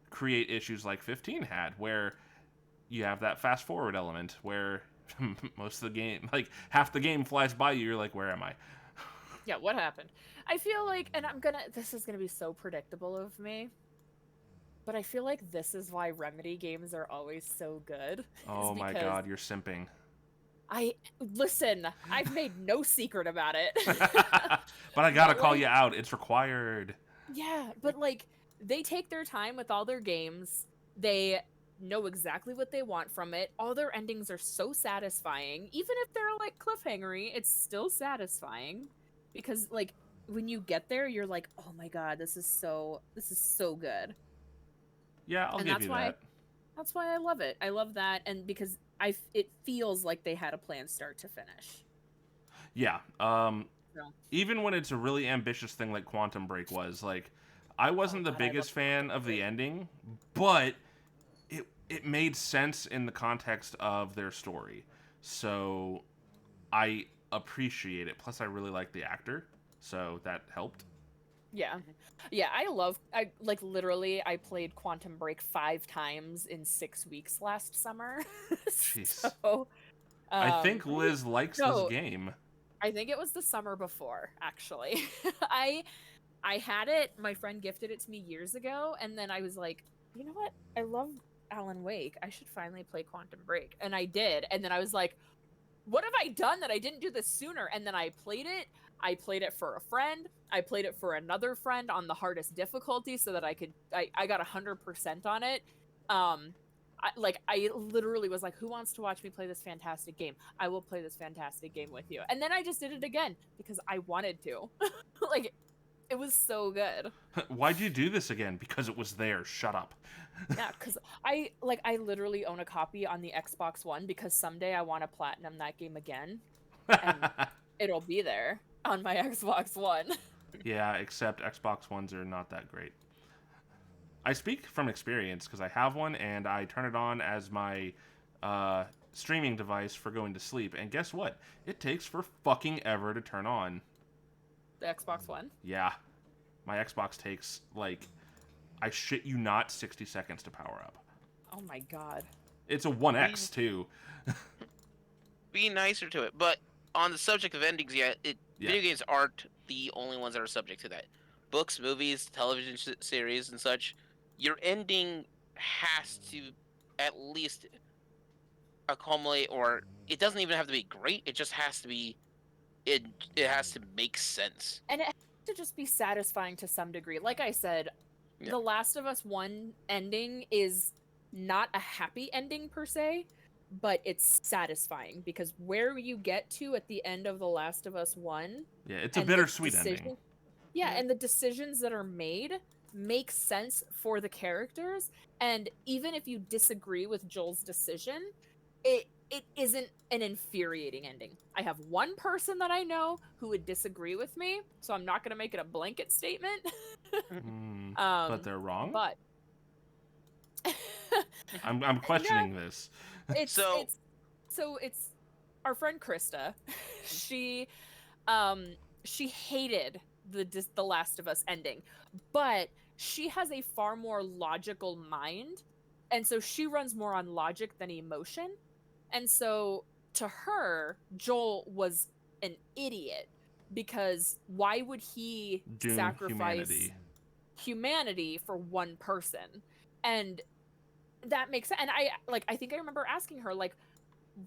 A: create issues like 15 had, where you have that fast forward element, where most of the game, like, half the game flies by you, you're like, where am I?
B: Yeah, what happened? I feel like, and this is gonna be so predictable of me, but I feel like this is why Remedy games are always so good.
A: Oh my god, you're simping.
B: Listen, I've made no secret about it.
A: But I gotta
B: But,
A: call
B: like-
A: you out, it's required.
B: Yeah, but like, they take their time with all their games. They know exactly what they want from it. All their endings are so satisfying. Even if they're like cliffhangery, it's still satisfying. Because like when you get there, you're like, oh my god, this is so good.
A: Yeah, I'll
B: And
A: give
B: that's
A: you
B: why
A: that.
B: That's why I love it. I love that, and because it feels like they had a plan start to finish.
A: Yeah.
B: So.
A: Even when it's a really ambitious thing like Quantum Break was, like, I wasn't the
B: God, I love
A: biggest fan
B: Quantum
A: of the
B: Break.
A: ending, but it made sense in the context of their story. So I appreciate it. Plus I really like the actor, so that helped.
B: Yeah, I like literally I played Quantum Break 5 times in 6 weeks last summer.
A: Jeez.
B: So,
A: I think Liz likes
B: no.
A: this game.
B: I think it was the summer before, actually. I had it. My friend gifted it to me years ago, and then I was like, you know what? I love Alan Wake. I should finally play Quantum Break, and I did. And then I was like, what have I done that I didn't do this sooner? And then I played it. I played it for a friend. I played it for another friend on the hardest difficulty so that I got 100% on it. I literally was like, who wants to watch me play this fantastic game? I will play this fantastic game with you. And then I just did it again because I wanted to. Like, it was so good.
A: Why'd you do this again? Because it was there. Shut up.
B: Yeah, because I literally own a copy on the Xbox One because someday I want to platinum that game again. And it'll be there on my Xbox One.
A: Yeah, except Xbox Ones are not that great. I speak from experience because I have one and I turn it on as my streaming device for going to sleep. And guess what? It takes for fucking ever to turn on.
B: The Xbox One?
A: Yeah. My Xbox takes, like, I shit you not, 60 seconds to power up.
B: Oh my god.
A: It's a 1X, too.
C: Be nicer to it. But on the subject of endings, video games aren't the only ones that are subject to that. Books, movies, television series, and such, your ending has to at least accumulate, or it doesn't even have to be great. It just has to be. It has to make sense.
B: And it has to just be satisfying to some degree. Like I said,
C: Yeah.
B: The Last of Us 1 ending is not a happy ending per se, but it's satisfying because where you get to at the end of The Last of Us 1.
A: Yeah, it's a bittersweet ending.
B: Yeah, and the decisions that are made make sense for the characters. And even if you disagree with Joel's decision, it isn't an infuriating ending. I have one person that I know who would disagree with me, so I'm not going to make it a blanket statement.
A: But they're wrong?
B: But
A: I'm questioning this.
B: It's our friend Krista. She hated the Last of Us ending, but she has a far more logical mind, and so she runs more on logic than emotion. And so to her, Joel was an idiot because why would he sacrifice humanity for one person? And that makes sense. And I think I remember asking her, like,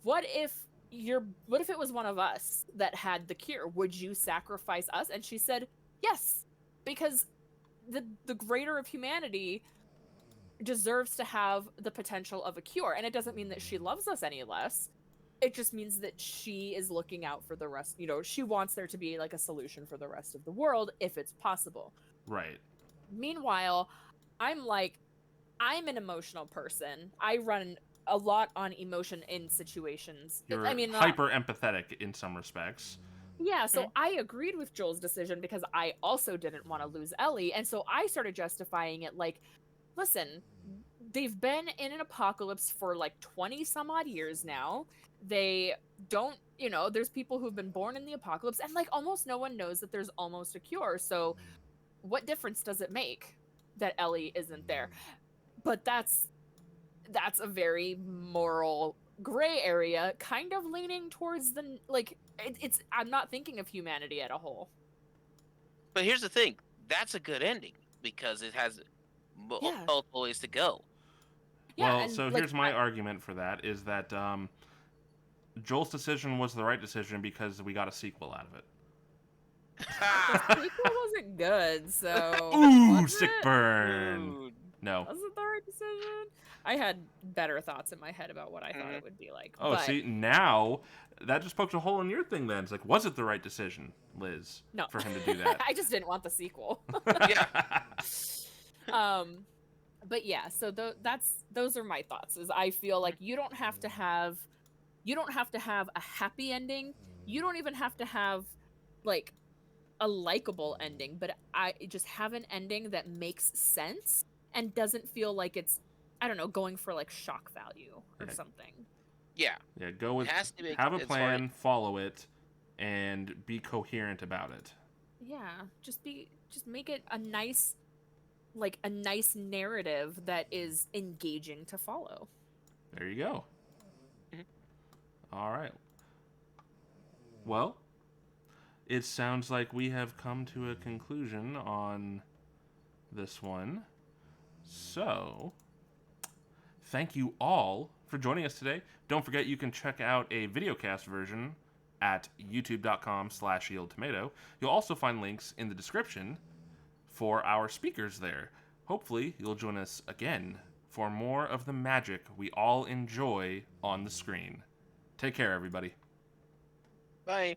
B: what if it was one of us that had the cure? Would you sacrifice us? And she said yes, because the greater of humanity deserves to have the potential of a cure. And it doesn't mean that she loves us any less. It just means that she is looking out for the rest. She wants there to be like a solution for the rest of the world if it's possible.
A: Right.
B: Meanwhile, I'm an emotional person. I run a lot on emotion in situations.
A: You're hyper empathetic in some respects.
B: Yeah, so I agreed with Joel's decision because I also didn't want to lose Ellie. And so I started justifying it like, listen, they've been in an apocalypse for like 20 some odd years now. They don't, there's people who've been born in the apocalypse, and like almost no one knows that there's almost a cure. So what difference does it make that Ellie isn't there? But that's a very moral gray area, kind of leaning towards the, like, I'm not thinking of humanity as a whole.
C: But here's the thing, that's a good ending because it has multiple ways to go.
A: Yeah, well, so here's my argument for that, is that Joel's decision was the right decision because we got a sequel out of it.
B: The sequel wasn't good, so...
A: Ooh, sick burn!
C: Ooh.
A: No.
B: Was it the right decision? I had better thoughts in my head about what I thought it would be like.
A: Oh,
B: but...
A: see, now that just pokes a hole in your thing then. It's like, was it the right decision, Liz,
B: no.
A: for him to do that?
B: I just didn't want the sequel.
C: Yeah.
B: But yeah, so those are my thoughts. Is I feel like you don't have to have a happy ending. You don't even have to have like a likable ending, but I just have an ending that makes sense and doesn't feel like it's, I don't know, going for like shock value or something.
C: Yeah.
A: Yeah, go with have a plan, follow it, and be coherent about it.
B: Yeah, just make it a nice narrative that is engaging to follow.
A: There you go. All right. Well, it sounds like we have come to a conclusion on this one. So, thank you all for joining us today. Don't forget you can check out a videocast version at youtube.com/YieldTomato. You'll also find links in the description for our speakers there. Hopefully, you'll join us again for more of the magic we all enjoy on the screen. Take care, everybody.
C: Bye.